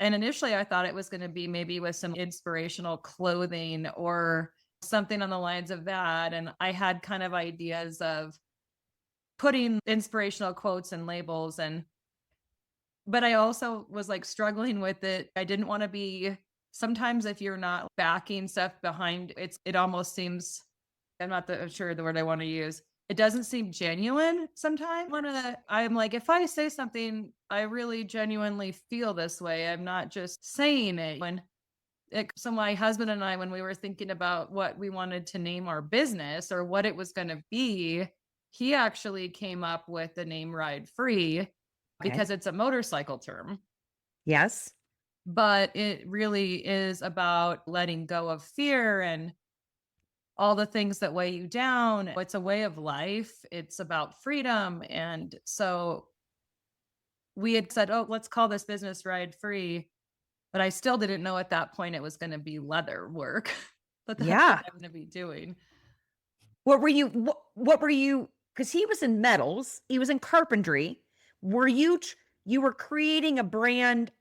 And initially I thought it was going to be maybe with some inspirational clothing or something on the lines of that. And I had kind of ideas of putting inspirational quotes and labels, but I also was like struggling with it. I didn't want to be, sometimes if you're not backing stuff behind it almost seems, I'm not sure the word I want to use. It doesn't seem genuine sometimes. I'm like, if I say something, I really genuinely feel this way. I'm not just saying it. So my husband and I, when we were thinking about what we wanted to name our business or what it was going to be, he actually came up with the name Ride Free because it's a motorcycle term. Yes. But it really is about letting go of fear and all the things that weigh you down. It's a way of life. It's about freedom. And so we had said, let's call this business Ride Free. But I still didn't know at that point it was going to be leather work. But that's what I'm going to be doing. What were you, because he was in metals, he was in carpentry. Were you were creating a brand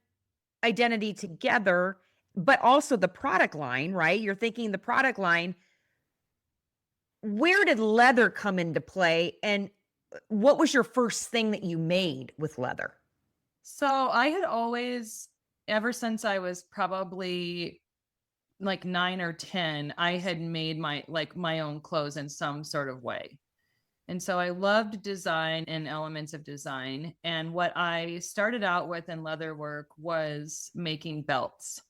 identity together, but also the product line, right? You're thinking the product line. Where did leather come into play? And what was your first thing that you made with leather? So I had always, ever since I was probably like 9 or 10, I had made my own clothes in some sort of way. And so I loved design and elements of design. And what I started out with in Leatherwork was making belts.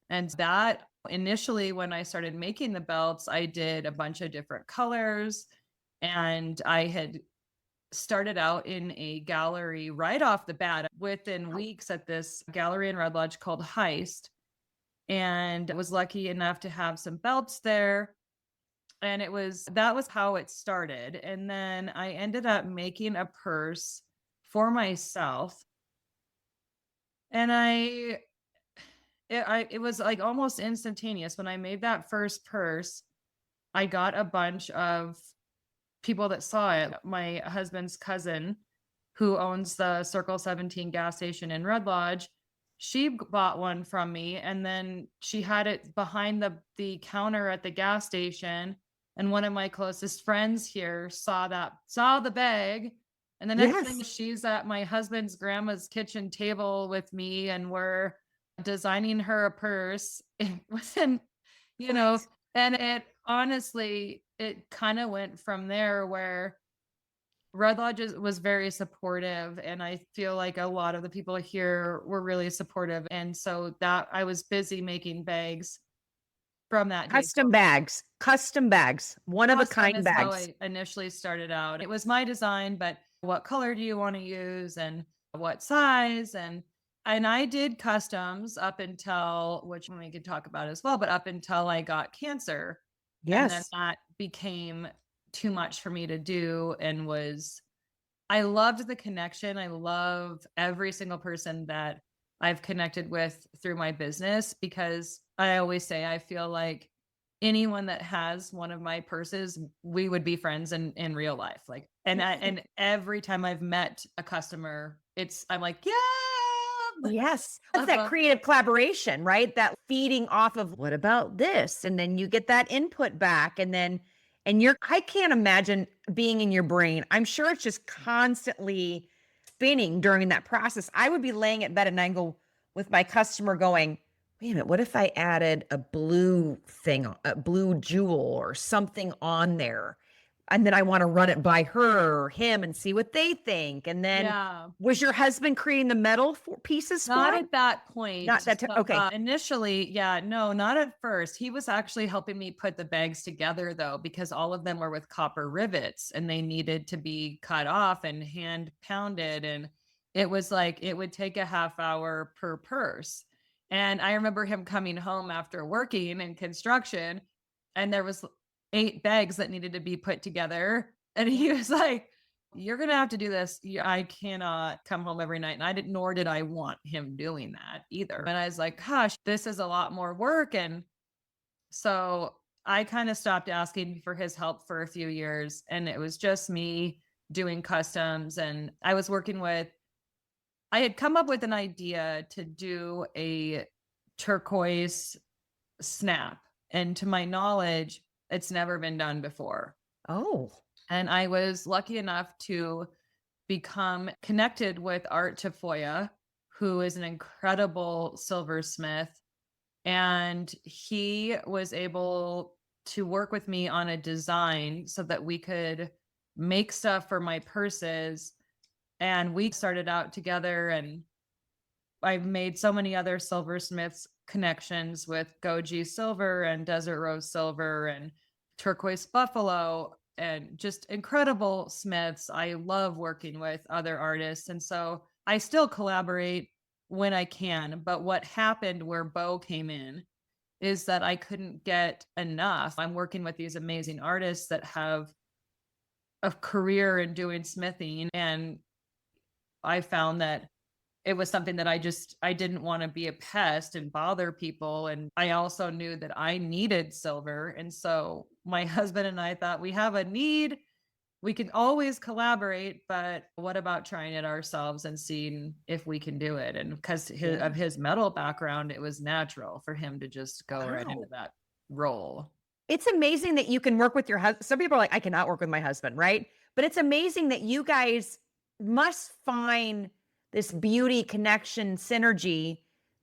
And that initially, when I started making the belts, I did a bunch of different colors. And I had started out in a gallery right off the bat within weeks at this gallery in Red Lodge called Heist. And I was lucky enough to have some belts there. And that was how it started. And then I ended up making a purse for myself. And it was like almost instantaneous. When I made that first purse, I got a bunch of people that saw it. My husband's cousin, who owns the Circle 17 gas station in Red Lodge, she bought one from me, and then she had it behind the counter at the gas station. And one of my closest friends here saw the bag. And the next thing, she's at my husband's grandma's kitchen table with me, and we're designing her a purse. It wasn't, and it honestly, it kind of went from there, where Red Lodge was very supportive. And I feel like a lot of the people here were really supportive. And so that I was busy making bags from that. Custom bags, one of a kind bags. How I initially started out. It was my design, but what color do you want to use and what size? And I did customs up until, which we could talk about as well, but up until I got cancer. Yes. And then that became too much for me to do, and I loved the connection. I love every single person that I've connected with through my business, because I always say, I feel like anyone that has one of my purses, we would be friends in real life. Like, and every time I've met a customer, I'm like, yeah. Yes. That's that creative collaboration, right? That feeding off of, what about this? And then you get that input back, I can't imagine being in your brain. I'm sure it's just constantly spinning during that process. I would be laying at bed and I go with my customer going, wait a minute, what if I added a blue jewel or something on there? And then I want to run it by her or him and see what they think. And then was your husband creating the metal pieces? Not at that point. Not that okay. Initially, no, not at first. He was actually helping me put the bags together, though, because all of them were with copper rivets and they needed to be cut off and hand pounded. And it was like, it would take a half hour per purse. And I remember him coming home after working in construction, and there was 8 bags that needed to be put together. And he was like, you're going to have to do this. I cannot come home every night. And nor did I want him doing that either. And I was like, gosh, this is a lot more work. And so I kind of stopped asking for his help for a few years. And it was just me doing customs. And I had come up with an idea to do a turquoise snap. And to my knowledge, it's never been done before. Oh. And I was lucky enough to become connected with Art Tafoya, who is an incredible silversmith. And he was able to work with me on a design so that we could make stuff for my purses. And we started out together, and I've made so many other silversmiths connections with Goji Silver and Desert Rose Silver and Turquoise Buffalo, and just incredible smiths. I love working with other artists. And so I still collaborate when I can. But what happened where Bo came in is that I couldn't get enough. I'm working with these amazing artists that have a career in doing smithing. And I found that it was something that I didn't want to be a pest and bother people. And I also knew that I needed silver. And so my husband and I thought, we have a need. We can always collaborate, but what about trying it ourselves and seeing if we can do it? And because of his metal background, it was natural for him to just go right into that role. It's amazing that you can work with your husband. Some people are like, I cannot work with my husband, right? But it's amazing that you guys must find this beauty, connection, synergy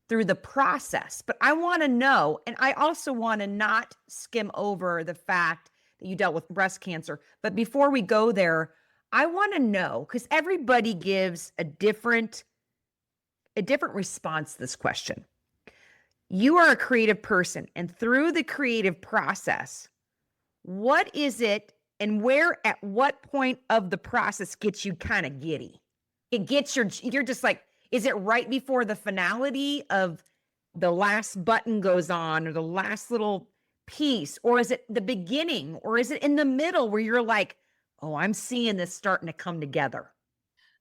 through the process. But I want to know, and I also want to not skim over the fact that you dealt with breast cancer. But before we go there, I want to know, because everybody gives a different response to this question. You are a creative person, and through the creative process, what is it and where, at what point of the process gets you kind of giddy? It gets you're just like, is it right before the finality of the last button goes on or the last little piece, or is it the beginning, or is it in the middle where you're like, oh, I'm seeing this starting to come together?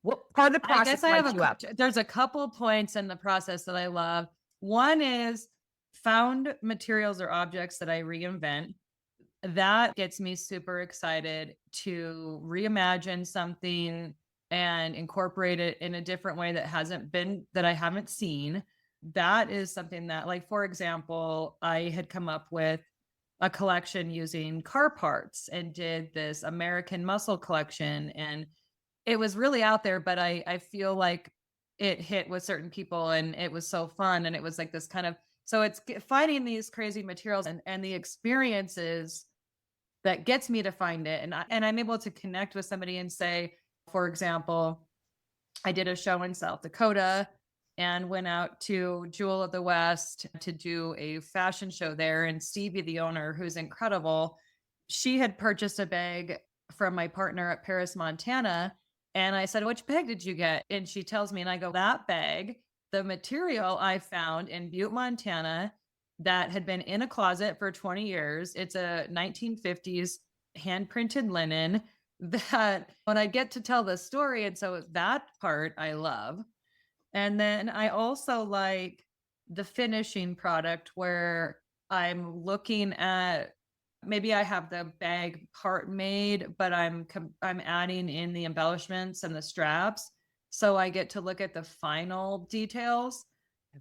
What part of the I process guess I have lights you up? there's a couple points in the process that I love. One is found materials or objects that I reinvent. That gets me super excited to reimagine something and incorporate it in a different way that I haven't seen. That is something that, like, for example, I had come up with a collection using car parts and did this American muscle collection. And it was really out there, but I feel like it hit with certain people and it was so fun. And it was like this kind of, so it's finding these crazy materials and the experiences that gets me to find it. And I'm able to connect with somebody and say, for example, I did a show in South Dakota and went out to Jewel of the West to do a fashion show there. And Stevie, the owner, who's incredible, she had purchased a bag from my partner at Paris, Montana. And I said, which bag did you get? And she tells me, and I go, that bag, the material I found in Butte, Montana, that had been in a closet for 20 years. It's a 1950s hand printed linen that when I get to tell the story. And so that part I love. And then I also like the finishing product where I'm looking at, maybe I have the bag part made, but I'm adding in the embellishments and the straps. So I get to look at the final details.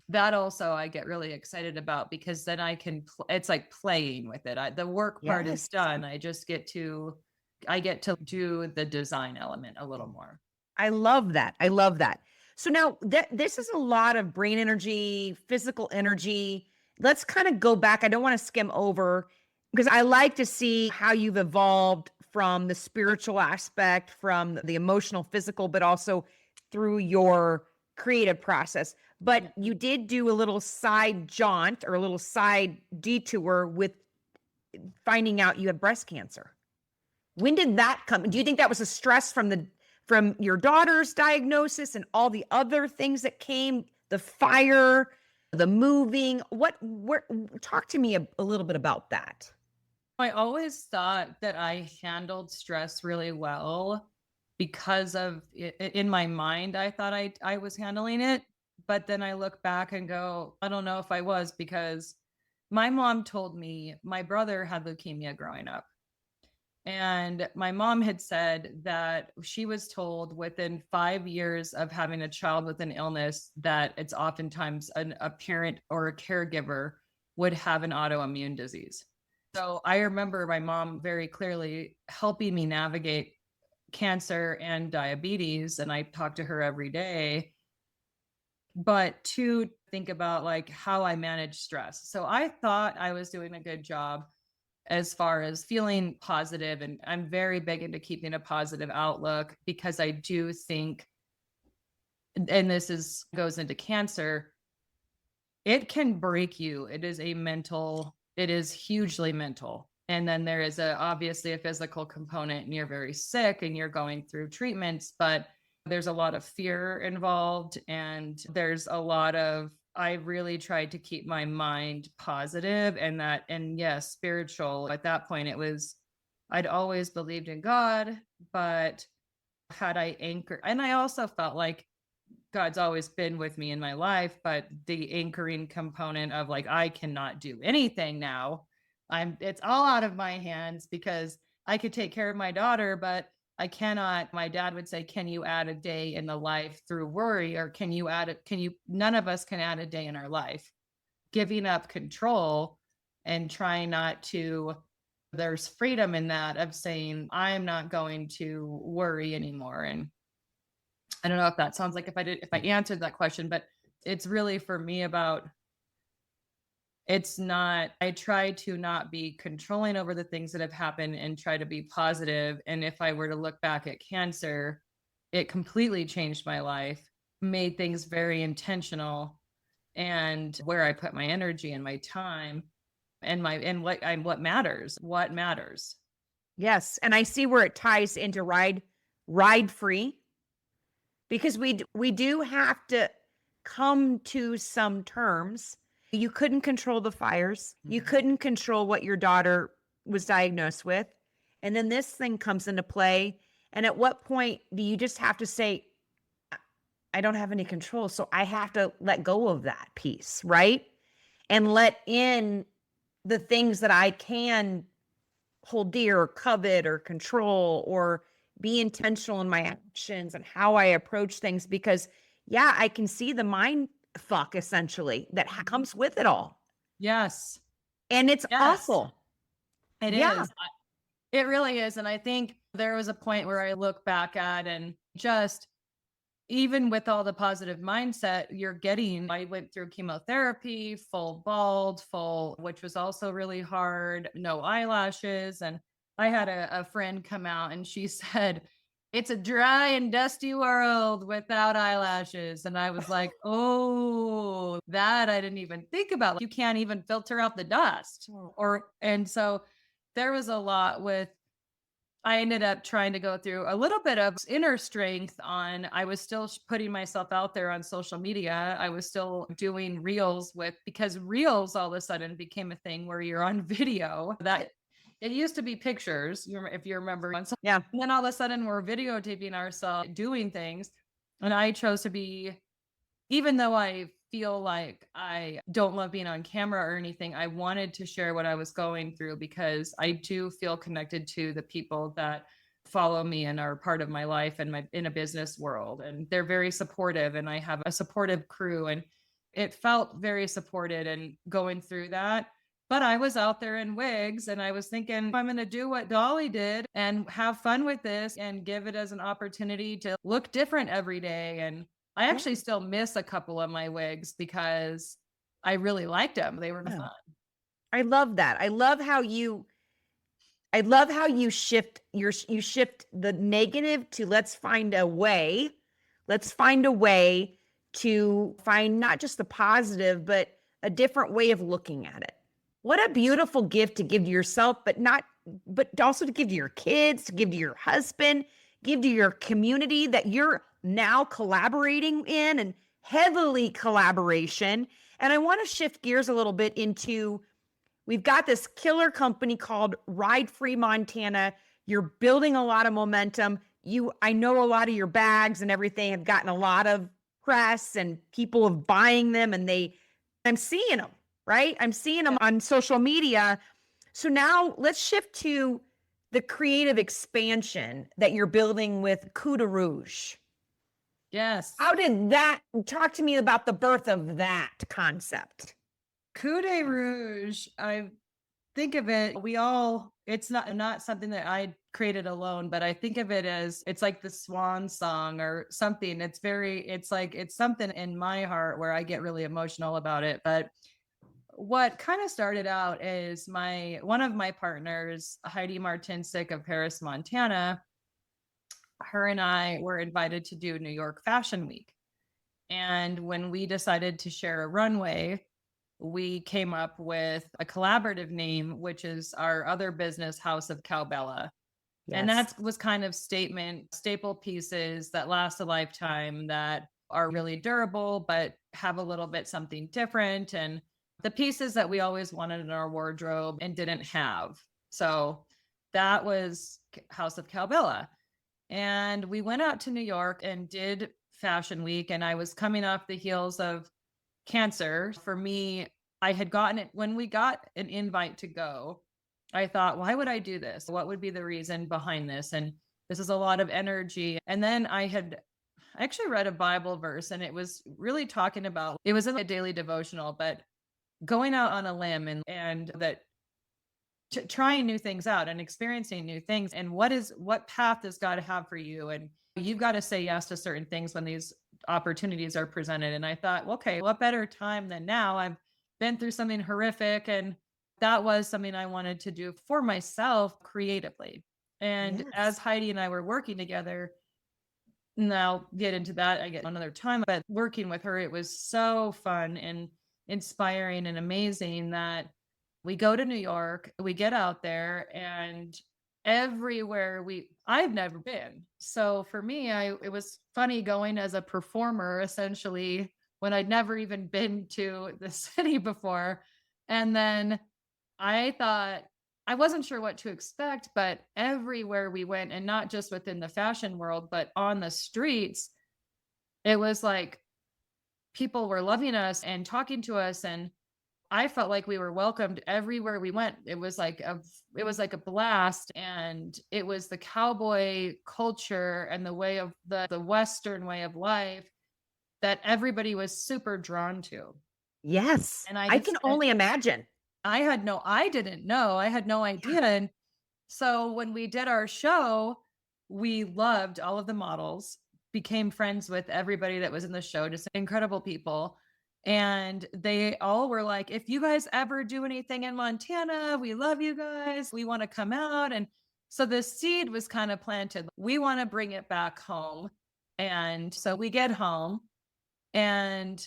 That also I get really excited about because then I can, it's like playing with it. The work part is done. I get to do the design element a little more. I love that. I love that. So now this is a lot of brain energy, physical energy. Let's kind of go back. I don't want to skim over because I like to see how you've evolved from the spiritual aspect, from the emotional, physical, but also through your creative process. But you did do a little side jaunt or a little side detour with finding out you had breast cancer. When did that come? Do you think that was a stress from your daughter's diagnosis and all the other things that came, the fire, the moving? Talk to me a little bit about that. I always thought that I handled stress really well because of it. In my mind, I thought I was handling it. But then I look back and go, I don't know if I was, because my mom told me my brother had leukemia growing up. And my mom had said that she was told within 5 years of having a child with an illness that it's oftentimes a parent or a caregiver would have an autoimmune disease. So I remember my mom very clearly helping me navigate cancer and diabetes. And I talk to her every day. But to think about like how I manage stress. So I thought I was doing a good job as far as feeling positive. And I'm very big into keeping a positive outlook because I do think, and this goes into cancer, it can break you. It is hugely mental. And then there is obviously a physical component and you're very sick and you're going through treatments, but there's a lot of fear involved and I really tried to keep my mind positive and yes, spiritual. At that point, I'd always believed in God, but had I anchored, and I also felt like God's always been with me in my life, but the anchoring component of like, I cannot do anything now. It's all out of my hands because I could take care of my daughter, but I cannot. My dad would say, can you add a day in the life through worry? Or none of us can add a day in our life. Giving up control and trying not to, there's freedom in that of saying, I'm not going to worry anymore. And I don't know if that sounds like if I answered that question, but it's really for me about, I try to not be controlling over the things that have happened and try to be positive. And if I were to look back at cancer, it completely changed my life, made things very intentional and where I put my energy and my time and what matters. Yes. And I see where it ties into ride free, because we do have to come to some terms. You couldn't control the fires. You Mhm. couldn't control what your daughter was diagnosed with. And then this thing comes into play. And at what point do you just have to say, I don't have any control, so I have to let go of that piece, right? And let in the things that I can hold dear or covet or control or be intentional in my actions and how I approach things. Because, yeah, I can see the mind fuck essentially that comes with it all. Yes. And it's Yes. awful. It Yeah. is. It really is. And I think there was a point where I look back at and just even with all the positive mindset you're getting, I went through chemotherapy, full bald, which was also really hard, no eyelashes. And I had a friend come out and she said, it's a dry and dusty world without eyelashes. And I was like, oh, that I didn't even think about. You can't even filter out the dust. And so there was a lot with I ended up trying to go through a little bit of inner strength I was still putting myself out there on social media. I was still doing reels because reels all of a sudden became a thing where you're on video that it used to be pictures, if you remember. Yeah. And then all of a sudden we're videotaping ourselves doing things. And I chose to be, even though I feel like I don't love being on camera or anything, I wanted to share what I was going through because I do feel connected to the people that follow me and are part of my life and in a business world. And they're very supportive and I have a supportive crew and it felt very supported and going through that. But I was out there in wigs and I was thinking, I'm going to do what Dolly did and have fun with this and give it as an opportunity to look different every day. And I actually still miss a couple of my wigs because I really liked them. They were fun. I love that. I love how you shift the negative to let's find a way to find not just the positive, but a different way of looking at it. What a beautiful gift to give to yourself, but also to give to your kids, to give to your husband, give to your community that you're now collaborating in and heavily collaboration. And I want to shift gears a little bit into, we've got this killer company called Ride Free Montana. You're building a lot of momentum. I know a lot of your bags and everything have gotten a lot of press and people have buying them and I'm seeing them, right? I'm seeing them on social media. So now let's shift to the creative expansion that you're building with Coup de Rouge. Yes. Talk to me about the birth of that concept. Coup de Rouge, I think of it, it's not something that I created alone, but I think of it as, it's like the swan song or something. It's something in my heart where I get really emotional about it. But what kind of started out is one of my partners, Heidi of Paris, Montana, her and I were invited to do New York Fashion Week. And when we decided to share a runway, we came up with a collaborative name, which is our other business, House of Cowbella. Yes. And that was kind of staple pieces that last a lifetime, that are really durable, but have a little bit something different. And the pieces that we always wanted in our wardrobe and didn't have. So that was House of Cowbella. And we went out to New York and did Fashion Week. And I was coming off the heels of cancer. For me, I had gotten it when we got an invite to go. I thought, why would I do this? What would be the reason behind this? And this is a lot of energy. And then I actually read a Bible verse, and it was really talking about, it was in a daily devotional, but going out on a limb and that trying new things out and experiencing new things. And what path does God have for you? And you've got to say yes to certain things when these opportunities are presented. And I thought, okay, what better time than now? I've been through something horrific, and that was something I wanted to do for myself creatively. And as Heidi and I were working together, and I'll get into that, I get another time, but working with her, it was so fun and inspiring and amazing that we go to New York, we get out there, and everywhere I've never been. So for me, it was funny going as a performer, essentially when I'd never even been to the city before. And then I thought, I wasn't sure what to expect, but everywhere we went, and not just within the fashion world, but on the streets, it was like people were loving us and talking to us, and I felt like we were welcomed everywhere we went. It was like a blast, and it was the cowboy culture and the way of the Western way of life that everybody was super drawn to. Yes. And I can only imagine. I didn't know. I had no idea. And so when we did our show, we loved all of the models, became friends with everybody that was in the show, just incredible people. And they all were like, if you guys ever do anything in Montana, we love you guys. We want to come out. And so the seed was kind of planted. We want to bring it back home. And so we get home, and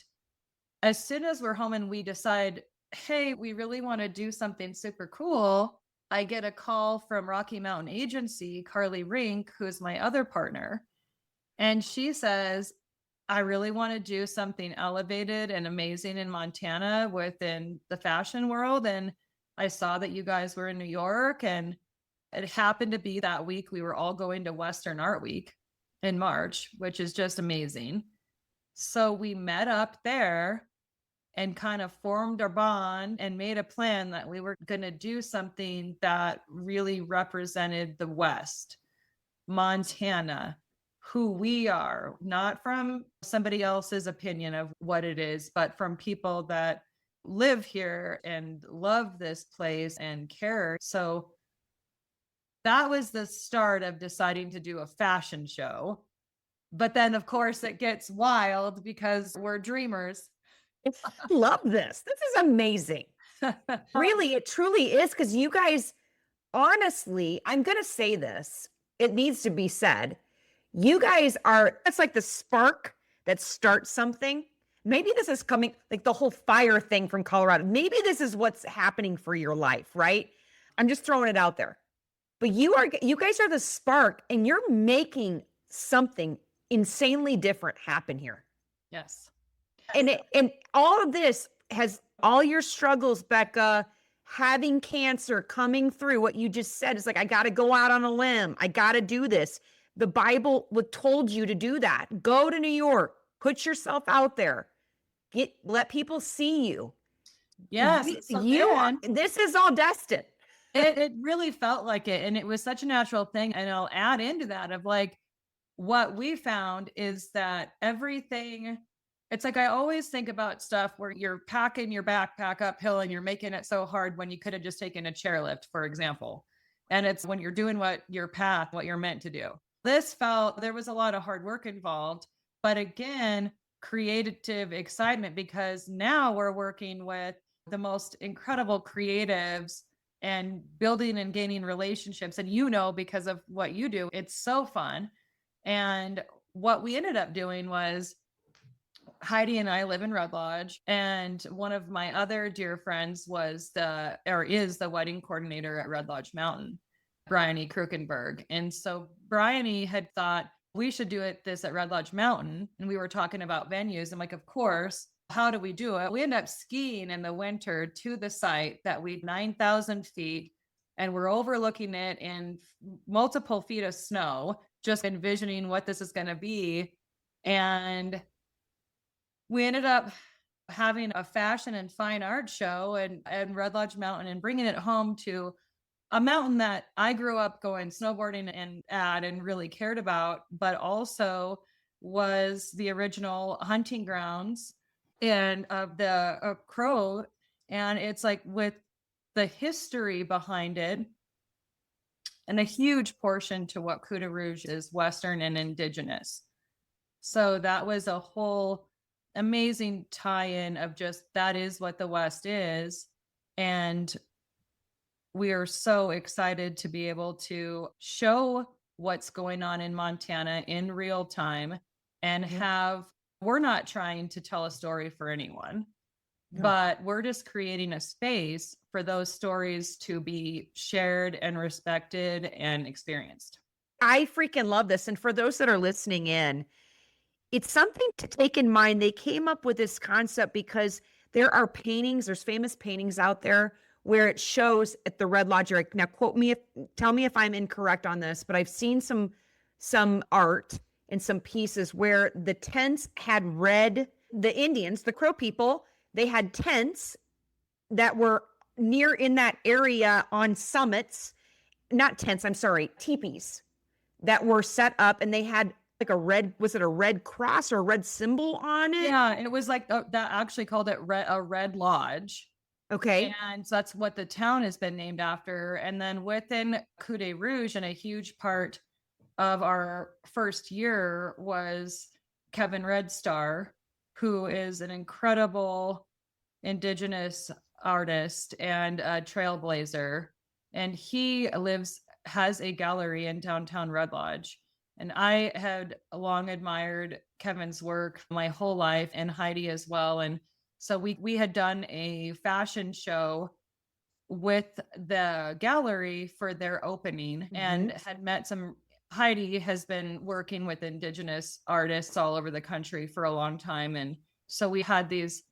as soon as we're home and we decide, hey, we really want to do something super cool, I get a call from Rocky Mountain Agency, Carly Rink, who's my other partner. And she says, I really want to do something elevated and amazing in Montana within the fashion world. And I saw that you guys were in New York, and it happened to be that week we were all going to Western Art Week in March, which is just amazing. So we met up there and kind of formed our bond and made a plan that we were going to do something that really represented the West, Montana, who we are, not from somebody else's opinion of what it is, but from people that live here and love this place and care. So that was the start of deciding to do a fashion show. But then, of course, it gets wild because we're dreamers. I love this. This is amazing. Really, it truly is, because you guys, honestly, I'm going to say this. It needs to be said. You guys are, it's like the spark that starts something. Maybe this is coming, like the whole fire thing from Colorado. Maybe this is what's happening for your life, right? I'm just throwing it out there. But you guys are the spark, and you're making something insanely different happen here. Yes. And all of this has all your struggles, Becca, having cancer, coming through what you just said. It's like, I got to go out on a limb. I got to do this. The Bible told you to do that. Go to New York, put yourself out there, let people see you. Yes. This is all destined. It really felt like it. And it was such a natural thing. And I'll add into that of like, what we found is that everything, it's like, I always think about stuff where you're packing your backpack uphill and you're making it so hard when you could have just taken a chairlift, for example. And it's when you're doing what you're meant to do. There was a lot of hard work involved, but again, creative excitement, because now we're working with the most incredible creatives and building and gaining relationships. And because of what you do, it's so fun. And what we ended up doing was, Heidi and I live in Red Lodge, and one of my other dear friends is the wedding coordinator at Red Lodge Mountain, Bryony Krukenberg. And so Bryony had thought we should do this at Red Lodge Mountain. And we were talking about venues. I'm like, of course, how do we do it? We end up skiing in the winter to the site that 9,000 feet, and we're overlooking it in multiple feet of snow, just envisioning what this is going to be. And we ended up having a fashion and fine art show and Red Lodge Mountain, and bringing it home to a mountain that I grew up going snowboarding and really cared about, but also was the original hunting grounds and of the Crow. And it's like, with the history behind it, and a huge portion to what Coup de Rouge is Western and Indigenous. So that was a whole amazing tie-in of just, that is what the West is. And we are so excited to be able to show what's going on in Montana in real time, and we're not trying to tell a story for anyone. No. But we're just creating a space for those stories to be shared and respected and experienced. I freaking love this. And for those that are listening in, it's something to take in mind. They came up with this concept because there are paintings, there's famous paintings out there where it shows at the Red Lodge. Now tell me if I'm incorrect on this, but I've seen some art and some pieces where the tents had the Indians, the Crow people, they had tents that were near in that area on summits, not tents, I'm sorry, teepees that were set up, and they had like was it a red cross or a red symbol on it? Yeah, it was like that actually called it a red lodge. Okay. And so that's what the town has been named after. And then within Coup de Rouge, and a huge part of our first year was Kevin Red Star, who is an incredible Indigenous artist and a trailblazer. And he has a gallery in downtown Red Lodge. And I had long admired Kevin's work my whole life, and Heidi as well. And so we had done a fashion show with the gallery for their opening, and had met Heidi has been working with Indigenous artists all over the country for a long time. And so we had these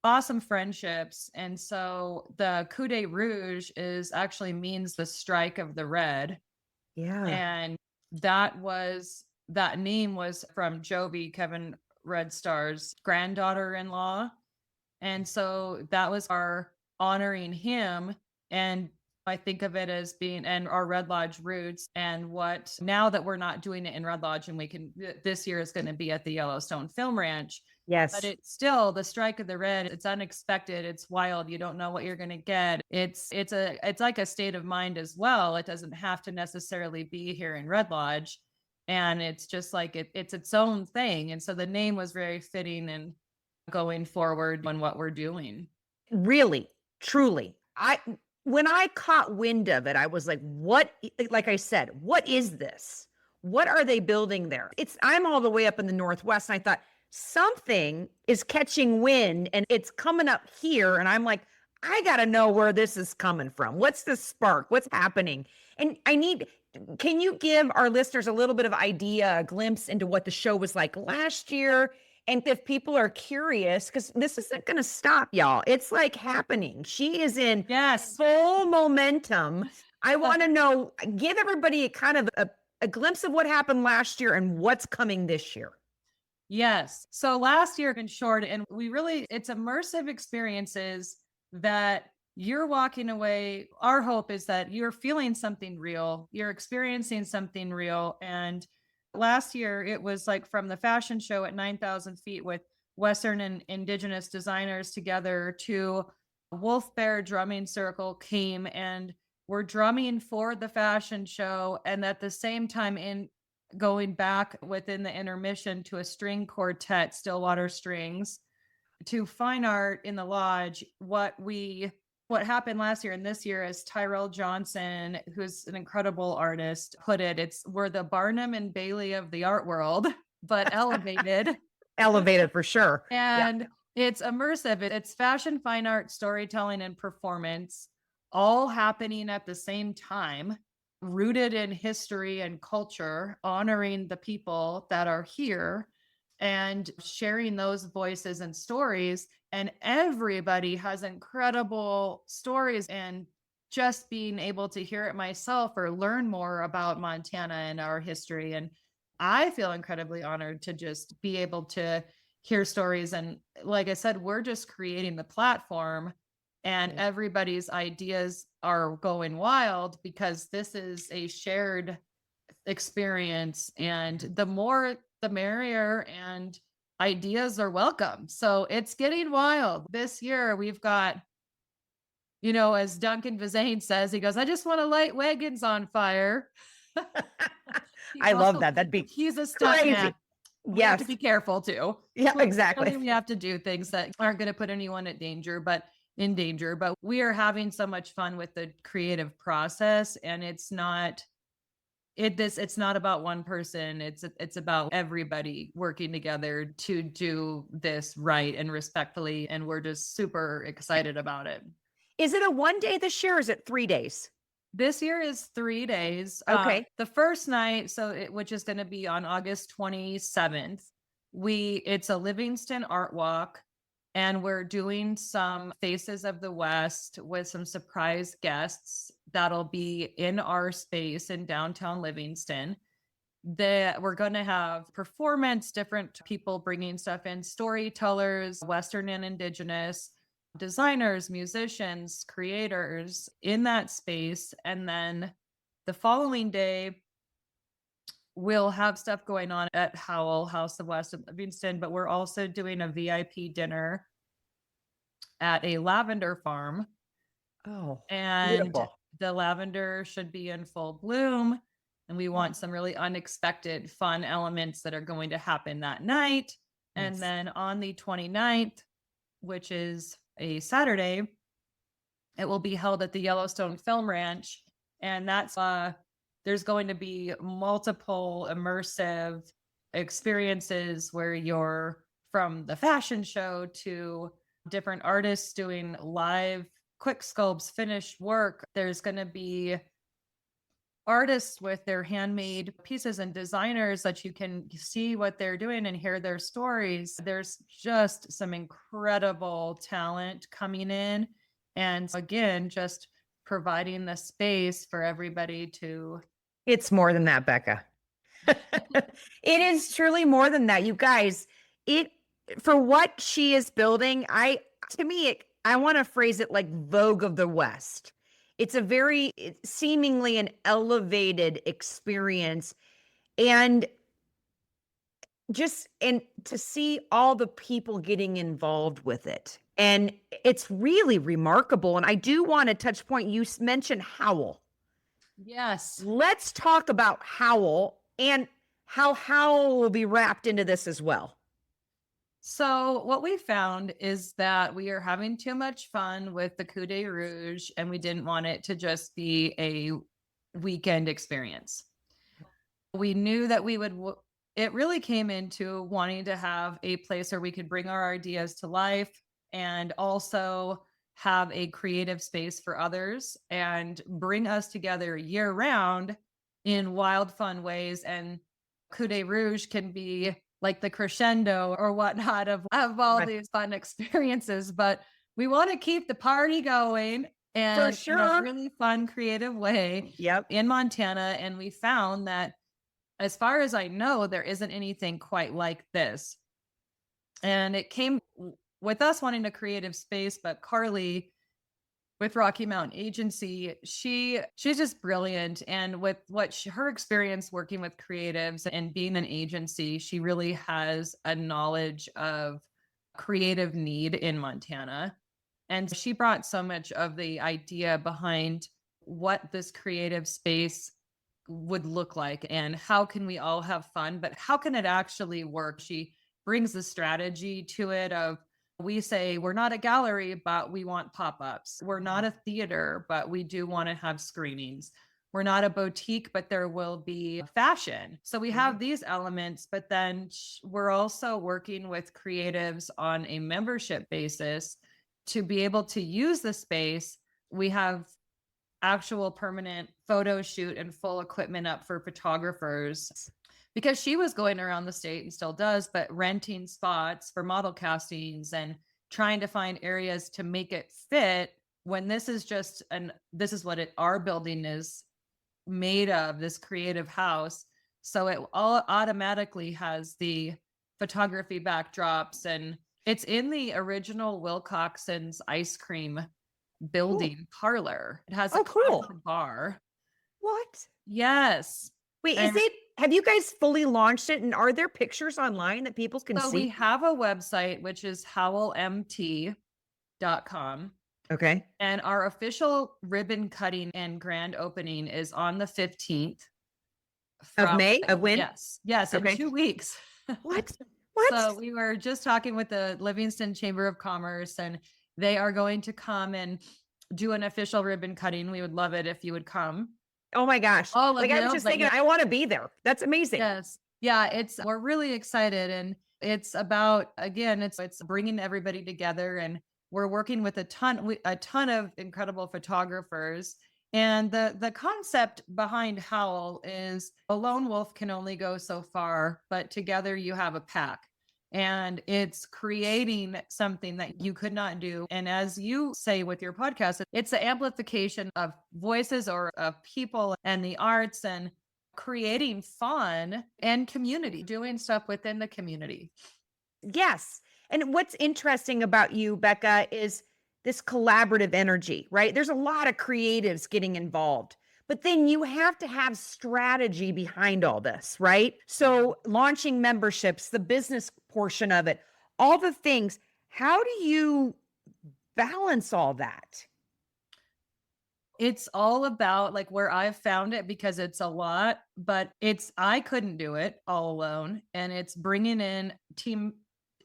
awesome friendships. And so the Coup de Rouge actually means the strike of the red. Yeah. And that name was from Jovi, Kevin Red Star's granddaughter-in-law. And so that was our honoring him. And I think of it as being, and our Red Lodge roots, and now that we're not doing it in Red Lodge, and this year is going to be at the Yellowstone Film Ranch. Yes. But it's still the strike of the red. It's unexpected. It's wild. You don't know what you're going to get. It's like a state of mind as well. It doesn't have to necessarily be here in Red Lodge. And it's just like it's its own thing. And so the name was very fitting and going forward on what we're doing. Really, truly. When I caught wind of it, I was like, like I said, what is this? What are they building there? I'm all the way up in the Northwest, and I thought something is catching wind and it's coming up here. And I'm like, I got to know where this is coming from. What's the spark? What's happening? And can you give our listeners a little bit of idea, a glimpse into what the show was like last year? And if people are curious, because this isn't going to stop, y'all. It's like happening. She is in full momentum. I want to know, give everybody a kind of a glimpse of what happened last year and what's coming this year. Yes. So last year, in short, and it's immersive experiences that you're walking away. Our hope is that you're feeling something real, you're experiencing something real. And last year, it was like from the fashion show at 9,000 feet with Western and Indigenous designers together, to Wildfire drumming circle came and were drumming for the fashion show. And at the same time, going back within the intermission to a string quartet, Stillwater Strings, to fine art in the lodge. What happened last year and this year is Tyrell Johnson, who's an incredible artist, put it, we're the Barnum and Bailey of the art world, but elevated. Elevated for sure. And it's immersive. It's fashion, fine art, storytelling, and performance all happening at the same time, rooted in history and culture, honoring the people that are here and sharing those voices and stories. And everybody has incredible stories, and just being able to hear it myself or learn more about Montana and our history. And I feel incredibly honored to just be able to hear stories. And like I said, we're just creating the platform, and everybody's ideas are going wild because this is a shared experience, and the more the merrier, and ideas are welcome. So it's getting wild. This year we've got, as Duncan Vizane says, he goes, I just want to light wagons on fire. I love that. He's a stuntman. We have to be careful too. Yeah, exactly. We have to do things that aren't going to put anyone in danger, but we are having so much fun with the creative process. And it's not about one person. It's about everybody working together to do this right and respectfully. And we're just super excited about it. Is it a 1 day this year, or is it 3 days? This year is 3 days. Okay. The first night, which is going to be on August 27th, It's a Livingston art walk, and we're doing some Faces of the West with some surprise guests that'll be in our space in downtown Livingston. We're going to have performance, different people bringing stuff in, storytellers, Western and Indigenous, designers, musicians, creators in that space. And then the following day, we'll have stuff going on at HOWL, House of West of Livingston, but we're also doing a VIP dinner at a lavender farm. Oh, and beautiful. The lavender should be in full bloom. And we want some really unexpected fun elements that are going to happen that night. And Yes. then on the 29th, which is a Saturday, it will be held at the Yellowstone Film Ranch. And that's there's going to be multiple immersive experiences where you're from the fashion show to different artists doing live quick sculpts, finished work. There's going to be artists with their handmade pieces and designers that you can see what they're doing and hear their stories. There's just some incredible talent coming in. And again, just providing the space for everybody to. It's more than that, Becca. It is truly more than that. You guys, for what she is building, I want to phrase it like Vogue of the West. It's a very seemingly an elevated experience. And to see all the people getting involved with it. And it's really remarkable. And I do want to touch point. You mentioned HOWL. Yes. Let's talk about HOWL and how HOWL will be wrapped into this as well. So what we found is that we are having too much fun with the Coup de Rouge, and we didn't want it to just be a weekend experience. We knew that it really came into wanting to have a place where we could bring our ideas to life and also have a creative space for others and bring us together year round in wild, fun ways. And Coup de Rouge can be like the crescendo or whatnot of all these fun experiences, but we want to keep the party going and for sure. in a really fun, creative way in Montana. And we found that, as far as I know, there isn't anything quite like this. And it came with us wanting a creative space, but Carly with Rocky Mountain Agency, she's just brilliant. And with her experience working with creatives and being an agency, she really has a knowledge of creative need in Montana. And she brought so much of the idea behind what this creative space would look like and how can we all have fun, but how can it actually work? She brings the strategy to it of, we say we're not a gallery, but we want pop-ups. We're not a theater, but we do want to have screenings. We're not a boutique, but there will be fashion. So we have these elements, but then we're also working with creatives on a membership basis to be able to use the space. We have actual permanent photo shoot and full equipment up for photographers, because she was going around the state and still does, but renting spots for model castings and trying to find areas to make it fit when this is just this is what our building is made of, this creative house. So it all automatically has the photography backdrops, and it's in the original Wilcoxon's ice cream building parlor. It has a bar. What? Yes. Wait, have you guys fully launched it? And are there pictures online that people can see? We have a website, which is howlmt.com. Okay. And our official ribbon cutting and grand opening is on the 15th of May? Of when? Yes. Okay. In 2 weeks. What? So we were just talking with the Livingston Chamber of Commerce, and they are going to come and do an official ribbon cutting. We would love it if you would come. Oh my gosh. I was just thinking, I want to be there. That's amazing. Yes. Yeah. We're really excited. And it's about, again, it's bringing everybody together, and we're working with a ton of incredible photographers. And the concept behind HOWL is a lone wolf can only go so far, but together you have a pack. And it's creating something that you could not do. And as you say with your podcast, it's the amplification of voices or of people and the arts and creating fun and community, doing stuff within the community. Yes. And what's interesting about you, Becca, is this collaborative energy, right? There's a lot of creatives getting involved, but then you have to have strategy behind all this, right? So launching memberships, the business portion of it, all the things, how do you balance all that? It's all about like where I've found it, because it's a lot, but I couldn't do it all alone. And it's bringing in team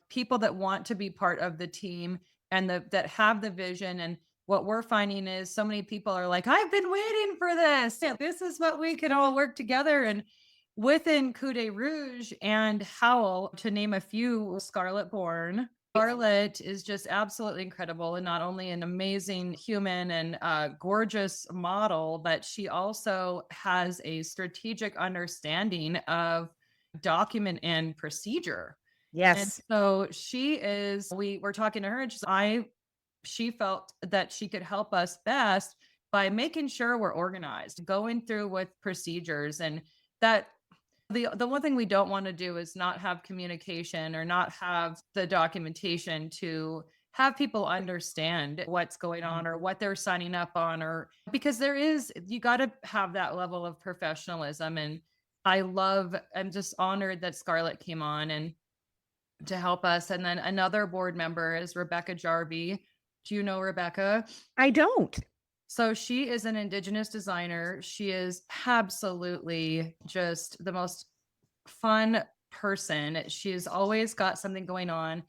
people that want to be part of the team and that have the vision. And what we're finding is so many people are like, I've been waiting for this. This is what we can all work together. And within Coup de Rouge and HOWL, to name a few, Scarlett Bourne. Scarlett is just absolutely incredible, and not only an amazing human and gorgeous model, but she also has a strategic understanding of document and procedure. Yes. And so we were talking to her, and she felt that she could help us best by making sure we're organized, going through with procedures, and that the one thing we don't want to do is not have communication or not have the documentation to have people understand what's going on or what they're signing up on, or because you got to have that level of professionalism. And I'm just honored that Scarlett came on and to help us. And then another board member is Rebecca Jarvie. Do you know Rebecca? I don't. So she is an Indigenous designer. She is absolutely just the most fun person. She's always got something going on.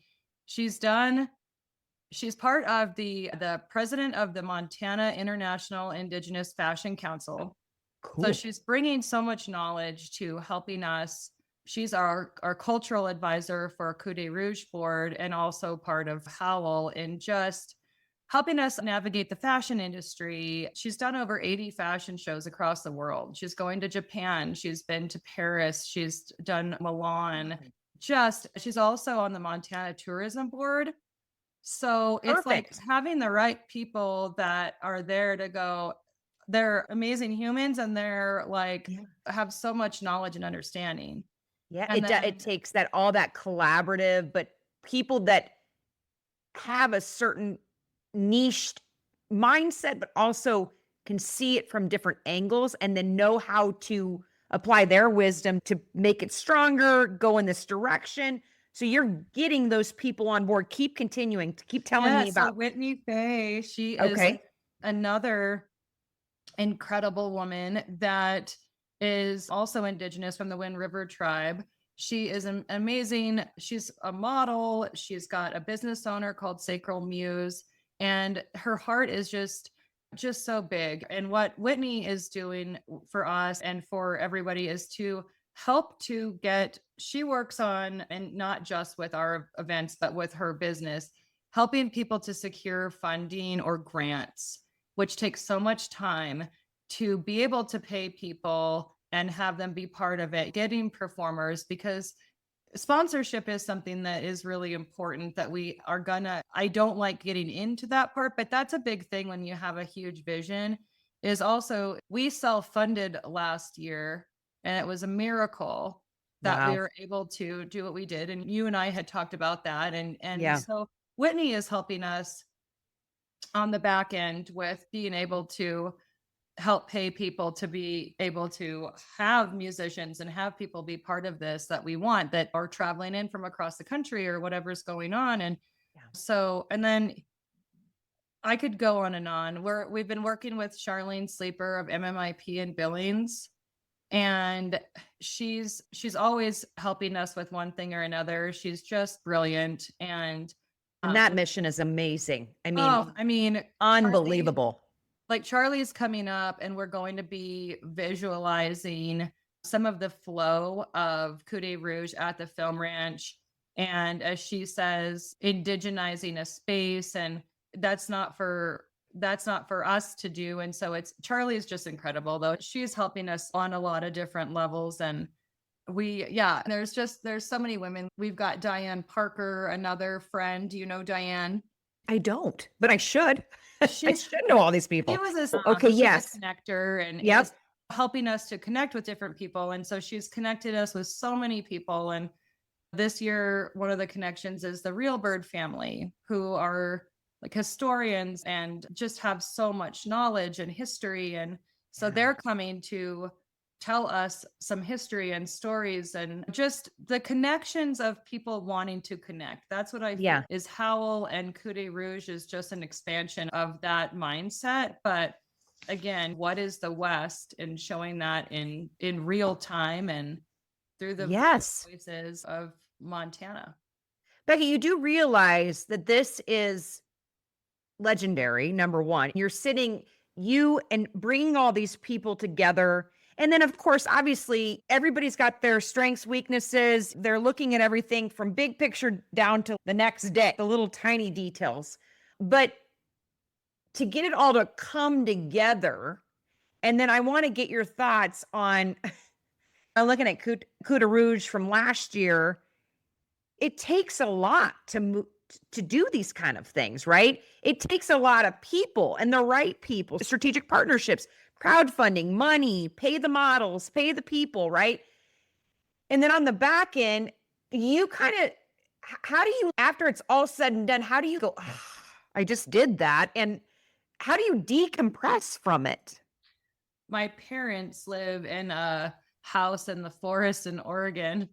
She's part of the president of the Montana International Indigenous Fashion Council. Cool. So she's bringing so much knowledge to helping us. She's our cultural advisor for Coup de Rouge board and also part of HOWL, and just helping us navigate the fashion industry. She's done over 80 fashion shows across the world. She's going to Japan. She's been to Paris. She's done Milan. She's also on the Montana Tourism Board. So it's like having the right people that are there to go, they're amazing humans, and they're like, have so much knowledge and understanding. Yeah, it takes all that collaborative, but people that have a certain niche mindset, but also can see it from different angles and then know how to apply their wisdom to make it stronger, go in this direction. So you're getting those people on board. Keep continuing to keep telling me about Whitney Fay. She is another incredible woman that is also Indigenous from the Wind River tribe. She is amazing. She's a model. She's got a business owner called Sacral Muse, and her heart is just so big. And what Whitney is doing for us and for everybody is to help to she works on, and not just with our events, but with her business, helping people to secure funding or grants, which takes so much time to be able to pay people and have them be part of it, getting performers, because sponsorship is something that is really important that I don't like getting into that part, but that's a big thing when you have a huge vision. Is also, we self-funded last year, and it was a miracle that we were able to do what we did. And you and I had talked about that. And so Whitney is helping us on the back end with being able to help pay people to be able to have musicians and have people be part of this that we want, that are traveling in from across the country or whatever's going on. And so, and then I could go on and on. We've been working with Charlene Sleeper of MMIP in Billings, and she's always helping us with one thing or another. She's just brilliant. And that mission is amazing. I mean, unbelievable. Charlie's coming up, and we're going to be visualizing some of the flow of Coup de Rouge at the Film Ranch. And as she says, indigenizing a space, and that's not for us to do. And so Charlie is just incredible, though. She's helping us on a lot of different levels, and there's so many women. We've got Diane Parker, another friend. Do you know Diane? I don't, but I should. I She should know all these people. She was Okay, she's yes. a connector and Yep. is helping us to connect with different people. And so she's connected us with so many people. And this year, one of the connections is the Real Bird family, who are like historians and just have so much knowledge and history. And so they're coming to tell us some history and stories and just the connections of people wanting to connect. That's what I feel is HOWL, and Coup Rouge is just an expansion of that mindset. But again, what is the West, and showing that in real time and through the voices of Montana. Becky, you do realize that this is legendary, number one. You're sitting, you and bringing all these people together. And then, of course, obviously, everybody's got their strengths, weaknesses. They're looking at everything from big picture down to the next day, the little tiny details. But to get it all to come together, and then I want to get your thoughts on, I'm looking at Coup Rouge from last year. It takes a lot to do these kind of things, right? It takes a lot of people and the right people, strategic partnerships, crowdfunding, money, pay the models, pay the people, right? And then on the back end, you kind of, how do you, after it's all said and done, how do you go, oh, I just did that? And how do you decompress from it? My parents live in a house in the forest in Oregon.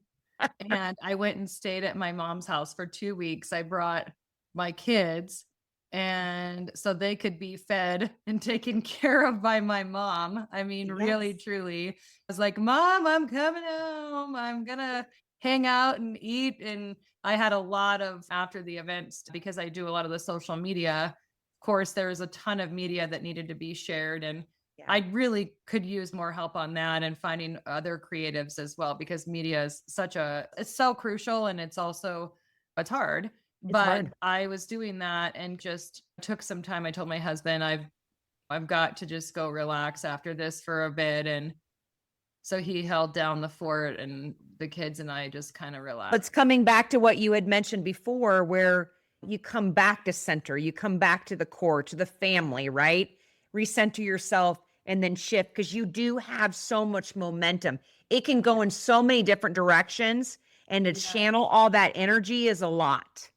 And I went and stayed at my mom's house for 2 weeks. I brought my kids, and so they could be fed and taken care of by my mom. I mean, really, truly. I was like, Mom, I'm coming home. I'm going to hang out and eat. And I had a lot of, after the events, because I do a lot of the social media, of course, there was a ton of media that needed to be shared. And I really could use more help on that and finding other creatives as well, because media is it's so crucial, and it's hard. I was doing that and just took some time. I told my husband, I've got to just go relax after this for a bit. And so he held down the fort, and the kids and I just kind of relaxed. It's coming back to what you had mentioned before, where you come back to center, you come back to the core, to the family, right? Recenter yourself. And then shift, because you do have so much momentum. It can go in so many different directions, and to channel all that energy is a lot.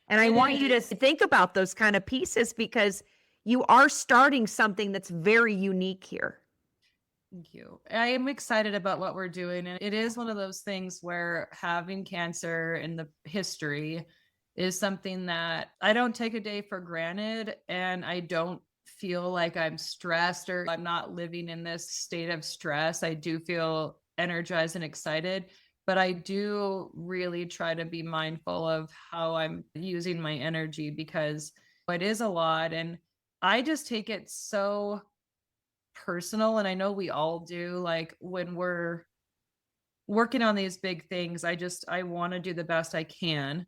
And I want you to think about those kind of pieces, because you are starting something that's very unique here. Thank you. I am excited about what we're doing. And it is one of those things where having cancer in the history is something that I don't take a day for granted, and I don't feel like I'm stressed, or I'm not living in this state of stress. I do feel energized and excited, but I do really try to be mindful of how I'm using my energy, because it is a lot. And I just take it so personal. And I know we all do, like when we're working on these big things, I want to do the best I can.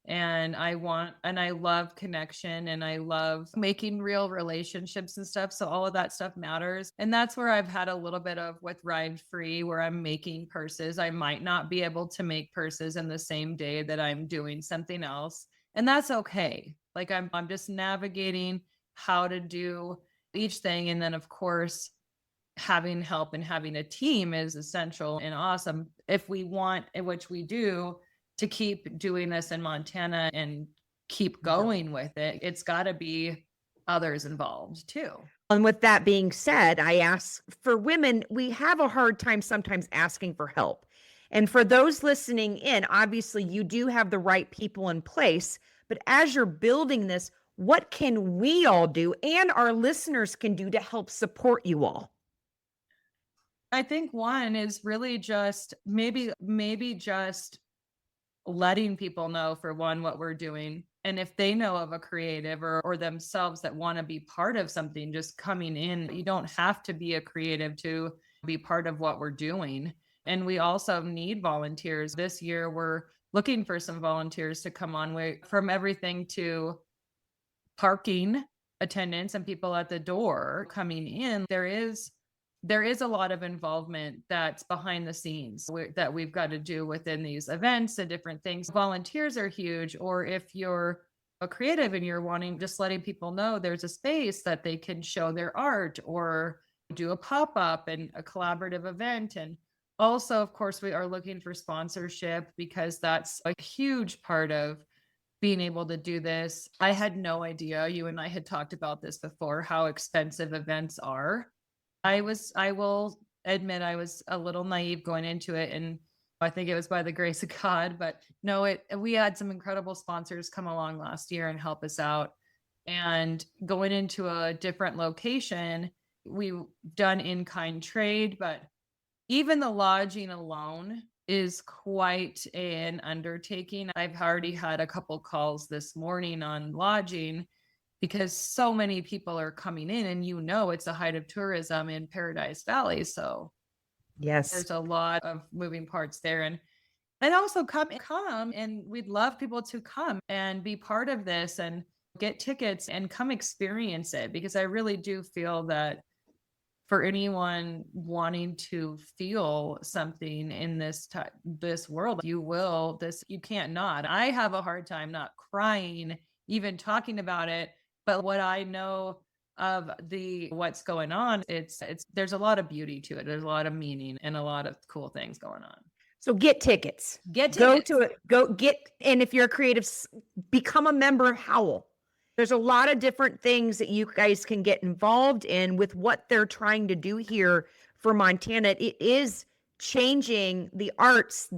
And I love connection, and I love making real relationships and stuff. So all of that stuff matters. And that's where I've had a little bit of with Ride Free, where I'm making purses. I might not be able to make purses in the same day that I'm doing something else. And that's okay. Like I'm just navigating how to do each thing. And then of course, having help and having a team is essential and awesome if we want, which we do, to keep doing this in Montana and keep going with it. It's got to be others involved too. And with that being said, I ask for women, we have a hard time sometimes asking for help. And for those listening in, obviously you do have the right people in place, but as you're building this, what can we all do and our listeners can do to help support you all? I think one is really just maybe just letting people know, for one, what we're doing. And if they know of a creative or themselves that want to be part of something, just coming in. You don't have to be a creative to be part of what we're doing. And we also need volunteers. This year, we're looking for some volunteers to come on, from everything to parking attendants and people at the door coming in. There is there is a lot of involvement that's behind the scenes that we've got to do within these events and different things. Volunteers are huge. Or if you're a creative and you're wanting, just letting people know there's a space that they can show their art or do a pop-up and a collaborative event. And also, of course, we are looking for sponsorship because that's a huge part of being able to do this. I had no idea, you and I had talked about this before, how expensive events are. I will admit I was a little naive going into it, and I think it was by the grace of God, but no, we had some incredible sponsors come along last year and help us out. And going into a different location, we've done in-kind trade, but even the lodging alone is quite an undertaking. I've already had a couple calls this morning on lodging because so many people are coming in, and it's the height of tourism in Paradise Valley. So yes, there's a lot of moving parts there. And also come, and we'd love people to come and be part of this and get tickets and come experience it, because I really do feel that for anyone wanting to feel something in this world, you can't not. I have a hard time not crying, even talking about it. But what I know of what's going on, there's a lot of beauty to it. There's a lot of meaning and a lot of cool things going on. So get tickets. Go to it. And if you're a creative, become a member of HOWL. There's a lot of different things that you guys can get involved in with what they're trying to do here for Montana. It is changing the arts,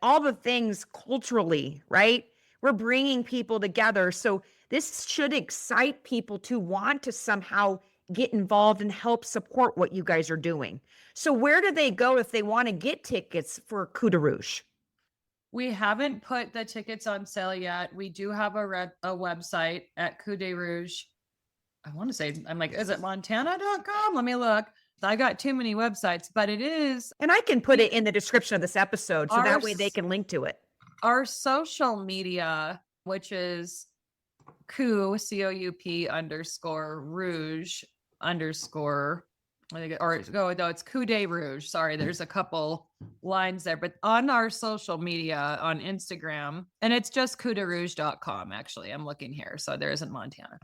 all the things culturally, right? We're bringing people together. So this should excite people to want to somehow get involved and help support what you guys are doing. So where do they go if they want to get tickets for Coup de Rouge? We haven't put the tickets on sale yet. We do have a website at Coup de Rouge. I want to say, I'm like, is it montana.com? Let me look. I got too many websites, but it is. And I can put it in the description of this episode, so that way they can link to it. Our social media, which is Coup, COUP _Rouge _ it's Coup de Rouge. Sorry, there's a couple lines there, but on our social media on Instagram, and it's just coupderouge.com. Actually, I'm looking here, so there isn't Montana.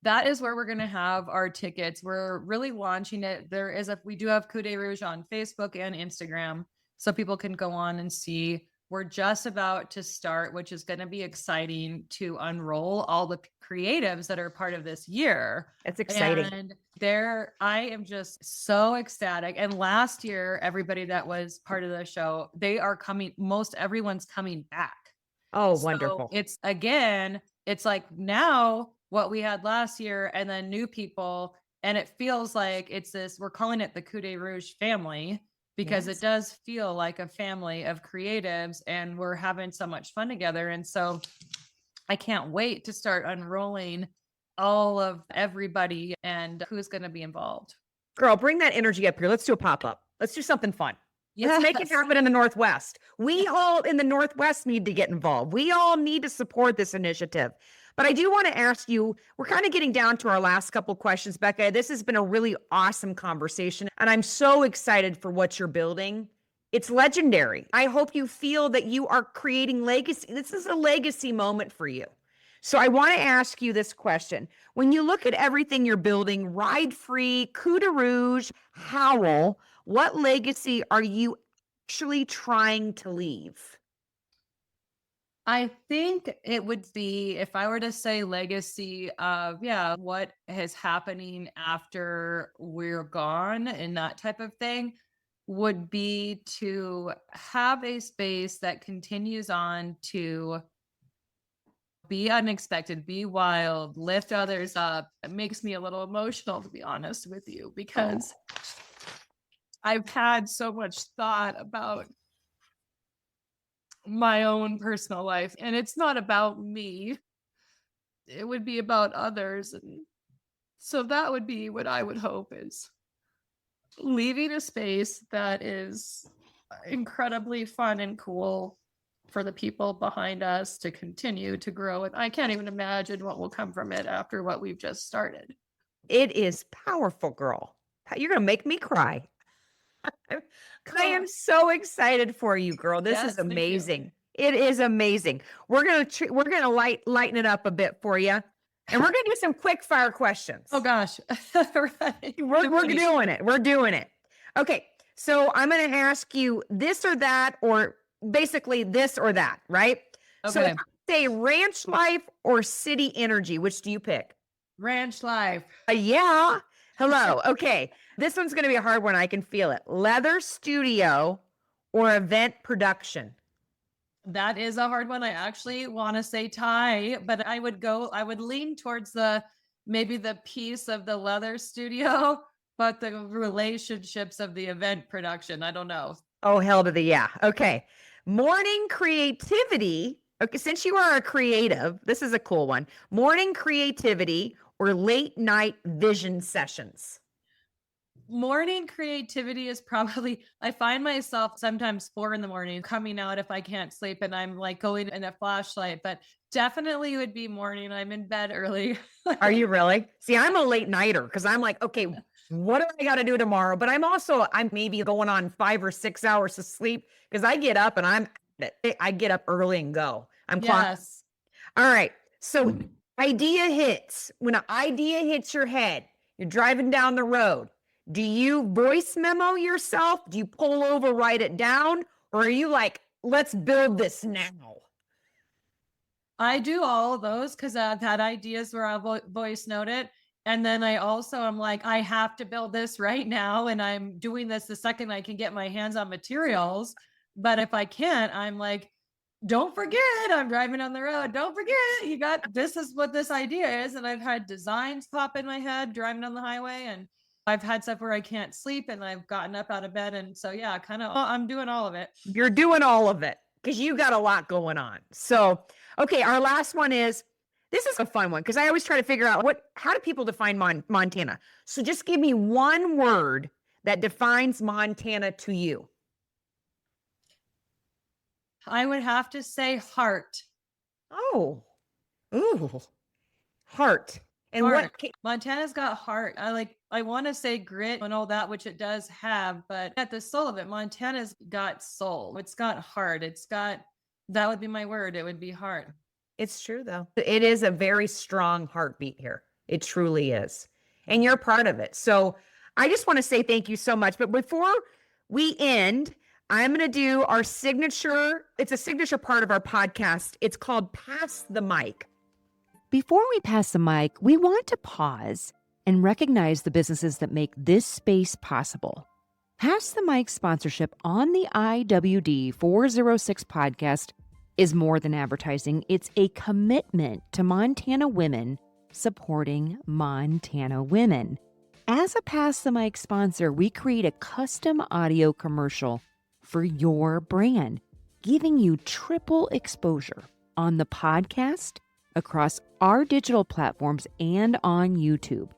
That is where we're going to have our tickets. We're really launching it. We do have Coup de Rouge on Facebook and Instagram, so people can go on and see. We're just about to start, which is going to be exciting, to unroll all the creatives that are part of this year. It's exciting. And I am just so ecstatic. And last year, everybody that was part of the show, they are coming. Most everyone's coming back. Oh, so wonderful. It's like now what we had last year and then new people. And it feels like we're calling it the Coup de Rouge family, because it does feel like a family of creatives, and we're having so much fun together. And so I can't wait to start unrolling all of everybody and who's going to be involved. Girl, bring that energy up here. Let's do a pop-up. Let's do something fun. Let's make it happen in the Northwest. We all in the Northwest need to get involved. We all need to support this initiative. But I do want to ask you, we're kind of getting down to our last couple questions, Becca. This has been a really awesome conversation, and I'm so excited for what you're building. It's legendary. I hope you feel that you are creating legacy. This is a legacy moment for you. So I want to ask you this question. When you look at everything you're building, Ride Free, Coup de Rouge, HOWL, what legacy are you actually trying to leave? I think it would be, if I were to say legacy of, what is happening after we're gone and that type of thing, would be to have a space that continues on to be unexpected, be wild, lift others up. It makes me a little emotional, to be honest with you, because I've had so much thought about my own personal life, and it's not about me. It would be about others. And so that would be what I would hope, is leaving a space that is incredibly fun and cool for the people behind us to continue to grow. And I can't even imagine what will come from it after what we've just started. It is powerful, girl. You're going to make me cry. I am so excited for you, girl. This is amazing. It is amazing. We're gonna lighten it up a bit for you, and we're gonna do some quick fire questions. Oh gosh, right. We're doing it. We're doing it. Okay, so I'm gonna ask you this or that, or basically this or that, right? Okay. So if I say ranch life or city energy, which do you pick? Ranch life. Yeah. Hello. Okay. This one's going to be a hard one. I can feel it. Leather studio or event production? That is a hard one. I actually want to say tie, but I would lean towards maybe the piece of the leather studio, but the relationships of the event production. I don't know. Oh, hell to the yeah. Okay. Morning creativity. Okay. Since you are a creative, this is a cool one. Morning creativity or late night vision sessions? Morning creativity is probably, I find myself sometimes 4 a.m. coming out if I can't sleep and I'm like going in a flashlight, but definitely would be morning. I'm in bed early. Are you really? See, I'm a late nighter because I'm like, okay, what do I got to do tomorrow? But I'm maybe going on 5 or 6 hours of sleep because I get up and I get up early and go. Yes. All right. So idea hits. When an idea hits your head, you're driving down the road. Do you voice memo yourself? Do you pull over, write it down? Or are you like, let's build this now? I do all of those because I've had ideas where I'll voice note it. And then I'm like, I have to build this right now. And I'm doing this the second I can get my hands on materials. But if I can't, I'm like, don't forget, I'm driving on the road. Don't forget, this is what this idea is. And I've had designs pop in my head driving on the highway, and I've had stuff where I can't sleep and I've gotten up out of bed. And so, yeah, I'm doing all of it. You're doing all of it because you got a lot going on. So, okay, our last one is, this is a fun one because I always try to figure out how do people define Montana? So just give me one word that defines Montana to you. I would have to say heart. Oh, ooh, heart. And heart. Montana's got heart. I want to say grit and all that, which it does have, but at the soul of it, Montana's got soul. It's got heart. That would be my word. It would be heart. It's true though. It is a very strong heartbeat here. It truly is. And you're part of it. So I just want to say thank you so much. But before we end, I'm going to do our signature. It's a signature part of our podcast. It's called Pass the Mic. Before we pass the mic, we want to pause and recognize the businesses that make this space possible. Pass the Mic sponsorship on the IWD406 podcast is more than advertising. It's a commitment to Montana women supporting Montana women. As a Pass the Mic sponsor, we create a custom audio commercial for your brand, giving you triple exposure on the podcast, across our digital platforms, and on YouTube,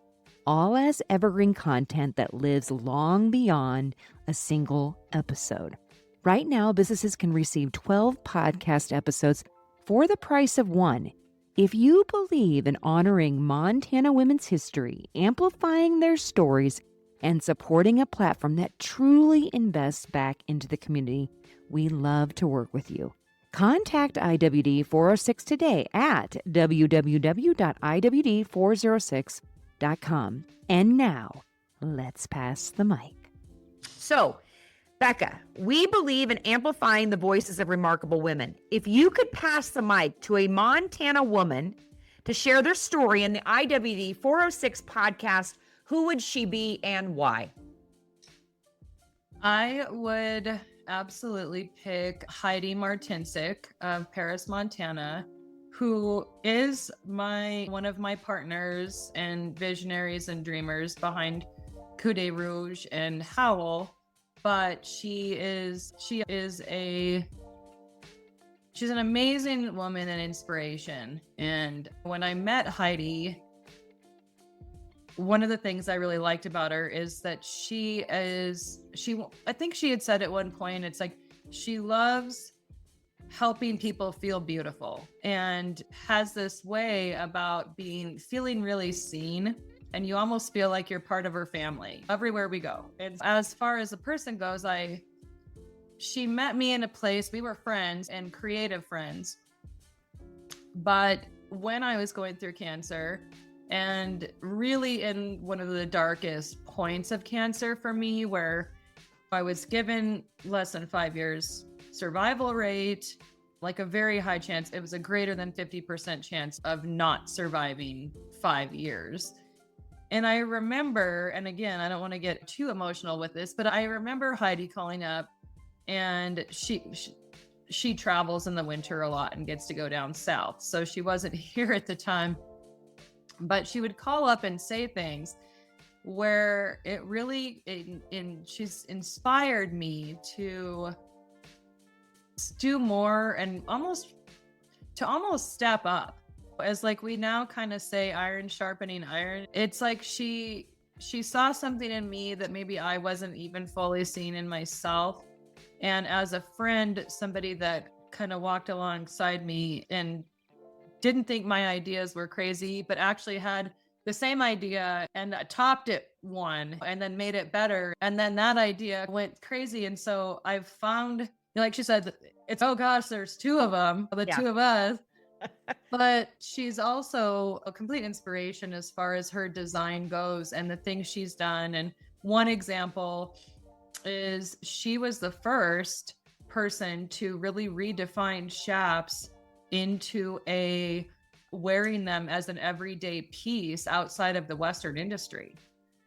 all as evergreen content that lives long beyond a single episode. Right now, businesses can receive 12 podcast episodes for the price of one. If you believe in honoring Montana women's history, amplifying their stories, and supporting a platform that truly invests back into the community, we love to work with you. Contact IWD406 today at www.iwd406.com. And now, let's pass the mic. So, Becca, we believe in amplifying the voices of remarkable women. If you could pass the mic to a Montana woman to share their story in the IWD406 podcast, who would she be and why? I would absolutely pick Heidi of Paris, Montana, who is one of my partners and visionaries and dreamers behind Coup Rouge and HOWL. But she's an amazing woman and inspiration. And when I met Heidi, one of the things I really liked about her is that I think she had said at one point, it's like she loves helping people feel beautiful and has this way about feeling really seen and you almost feel like you're part of her family everywhere we go. And as far as a person goes, she met me in a place, we were friends and creative friends. But when I was going through cancer, and really in one of the darkest points of cancer for me, where I was given less than 5 years survival rate, like a very high chance, it was a greater than 50% chance of not surviving 5 years. And I remember, and again, I don't want to get too emotional with this, but I remember Heidi calling up, and she travels in the winter a lot and gets to go down south. So she wasn't here at the time, but she would call up and say things where it really, she's inspired me to do more and almost step up. As like we now kind of say iron sharpening iron. It's like she saw something in me that maybe I wasn't even fully seeing in myself. And as a friend, somebody that kind of walked alongside me and didn't think my ideas were crazy, but actually had the same idea and topped it one and then made it better. And then that idea went crazy. And so I've found, like she said, it's, oh gosh, there's two of them, two of us. But she's also a complete inspiration as far as her design goes and the things she's done. And one example is she was the first person to really redefine chaps into wearing them as an everyday piece outside of the Western industry.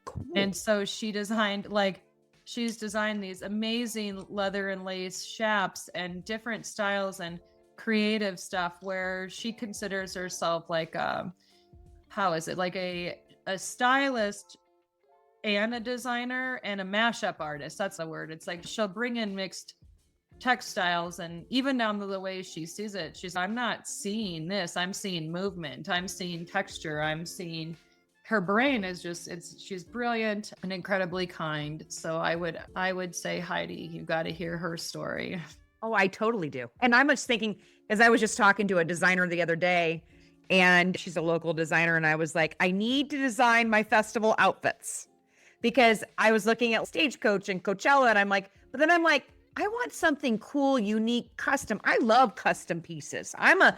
Cool. And so she's designed these amazing leather and lace chaps and different styles and creative stuff where she considers herself like a stylist and a designer and a mashup artist. That's the word. It's like she'll bring in mixed textiles, and even down to the way she sees it, I'm not seeing this, I'm seeing movement, I'm seeing texture, I'm seeing her brain is she's brilliant and incredibly kind. So I would say, Heidi, you got to hear her story. Oh, I totally do. And I'm just thinking, as I was just talking to a designer the other day, and she's a local designer, and I was like, I need to design my festival outfits, because I was looking at Stagecoach and Coachella, and I'm like, I want something cool, unique, custom. I love custom pieces. I'm a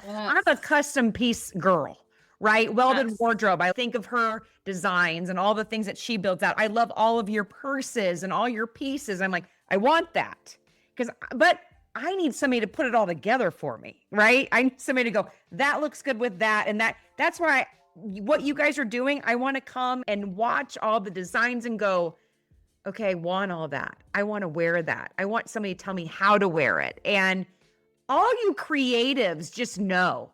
custom piece girl, right? Welded wardrobe. I think of her designs and all the things that she builds out. I love all of your purses and all your pieces. I'm like, I want that. But I need somebody to put it all together for me, right? I need somebody to go, that looks good with that. And that's why what you guys are doing, I want to come and watch all the designs and go, okay, I want all that. I want to wear that. I want somebody to tell me how to wear it. And all you creatives just know.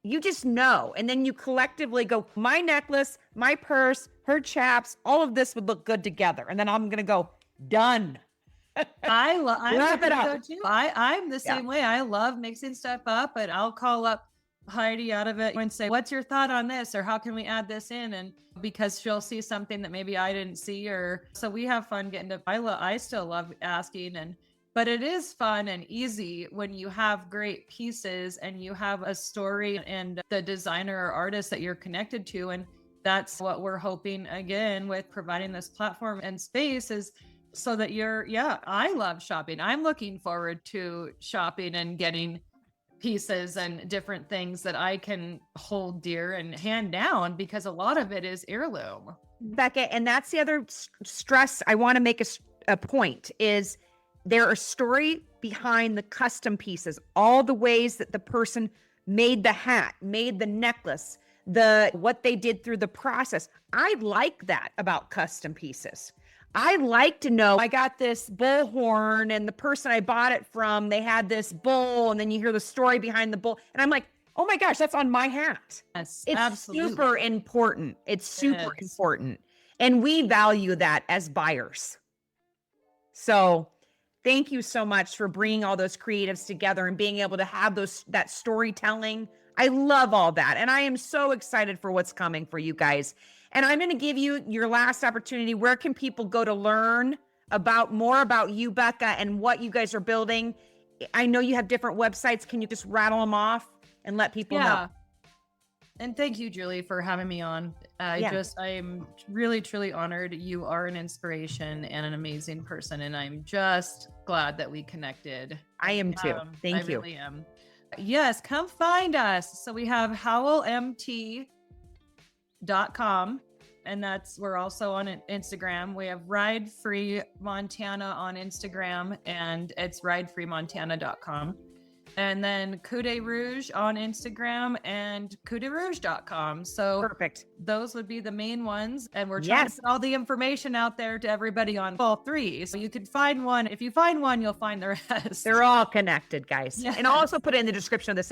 You just know. And then you collectively go, my necklace, my purse, her chaps, all of this would look good together. And then I'm going to go, done. I'm the same way. I love mixing stuff up, but I'll call up Heidi out of it and say, what's your thought on this? Or how can we add this in? And because she'll see something that maybe I didn't see, so we have fun getting to, I still love asking, but it is fun and easy when you have great pieces and you have a story and the designer or artist that you're connected to. And that's what we're hoping, again, with providing this platform and space, is so that I love shopping. I'm looking forward to shopping and getting pieces and different things that I can hold dear and hand down, because a lot of it is heirloom. Becca, and that's the other stress I want to make a point, is there a story behind the custom pieces, all the ways that the person made the hat, made the necklace, what they did through the process. I like that about custom pieces. I like to know, I got this bullhorn and the person I bought it from, they had this bull, and then you hear the story behind the bull. And I'm like, oh my gosh, that's on my hat. Yes, it's absolutely. Super important. It's super important. And we value that as buyers. So thank you so much for bringing all those creatives together and being able to have that storytelling. I love all that. And I am so excited for what's coming for you guys. And I'm going to give you your last opportunity. Where can people go to learn more about you, Becca, and what you guys are building? I know you have different websites. Can you just rattle them off and let people know? And thank you, Julie, for having me on. I'm really, truly honored. You are an inspiration and an amazing person. And I'm just glad that we connected. I am too. Thank you. I really am. Yes, come find us. So we have howlmt.com. And we're also on Instagram. We have Ride Free Montana on Instagram, and it's ridefreemontana.com. And then Coup de Rouge on Instagram and coupderouge.com. So perfect. Those would be the main ones. And we're trying to put all the information out there to everybody on all three. So you can find one. If you find one, you'll find the rest. They're all connected, guys. Yeah. And I'll also put it in the description of this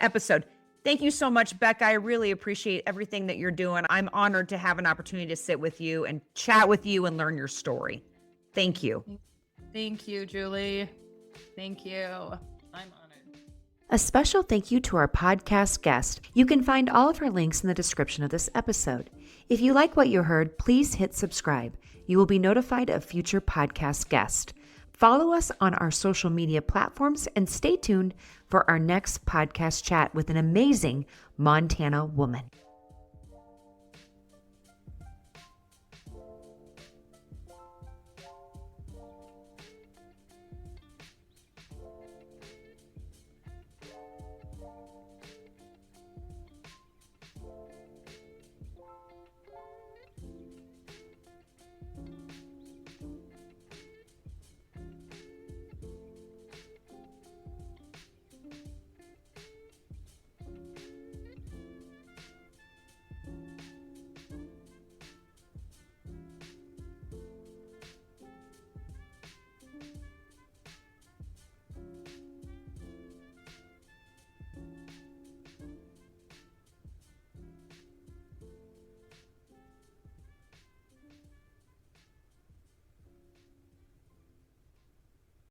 episode. Thank you so much, Becca. I really appreciate everything that you're doing. I'm honored to have an opportunity to sit with you and chat with you and learn your story. Thank you. Thank you, Julie. Thank you. I'm honored. A special thank you to our podcast guest. You can find all of her links in the description of this episode. If you like what you heard, please hit subscribe. You will be notified of future podcast guests. Follow us on our social media platforms and stay tuned for our next podcast chat with an amazing Montana woman.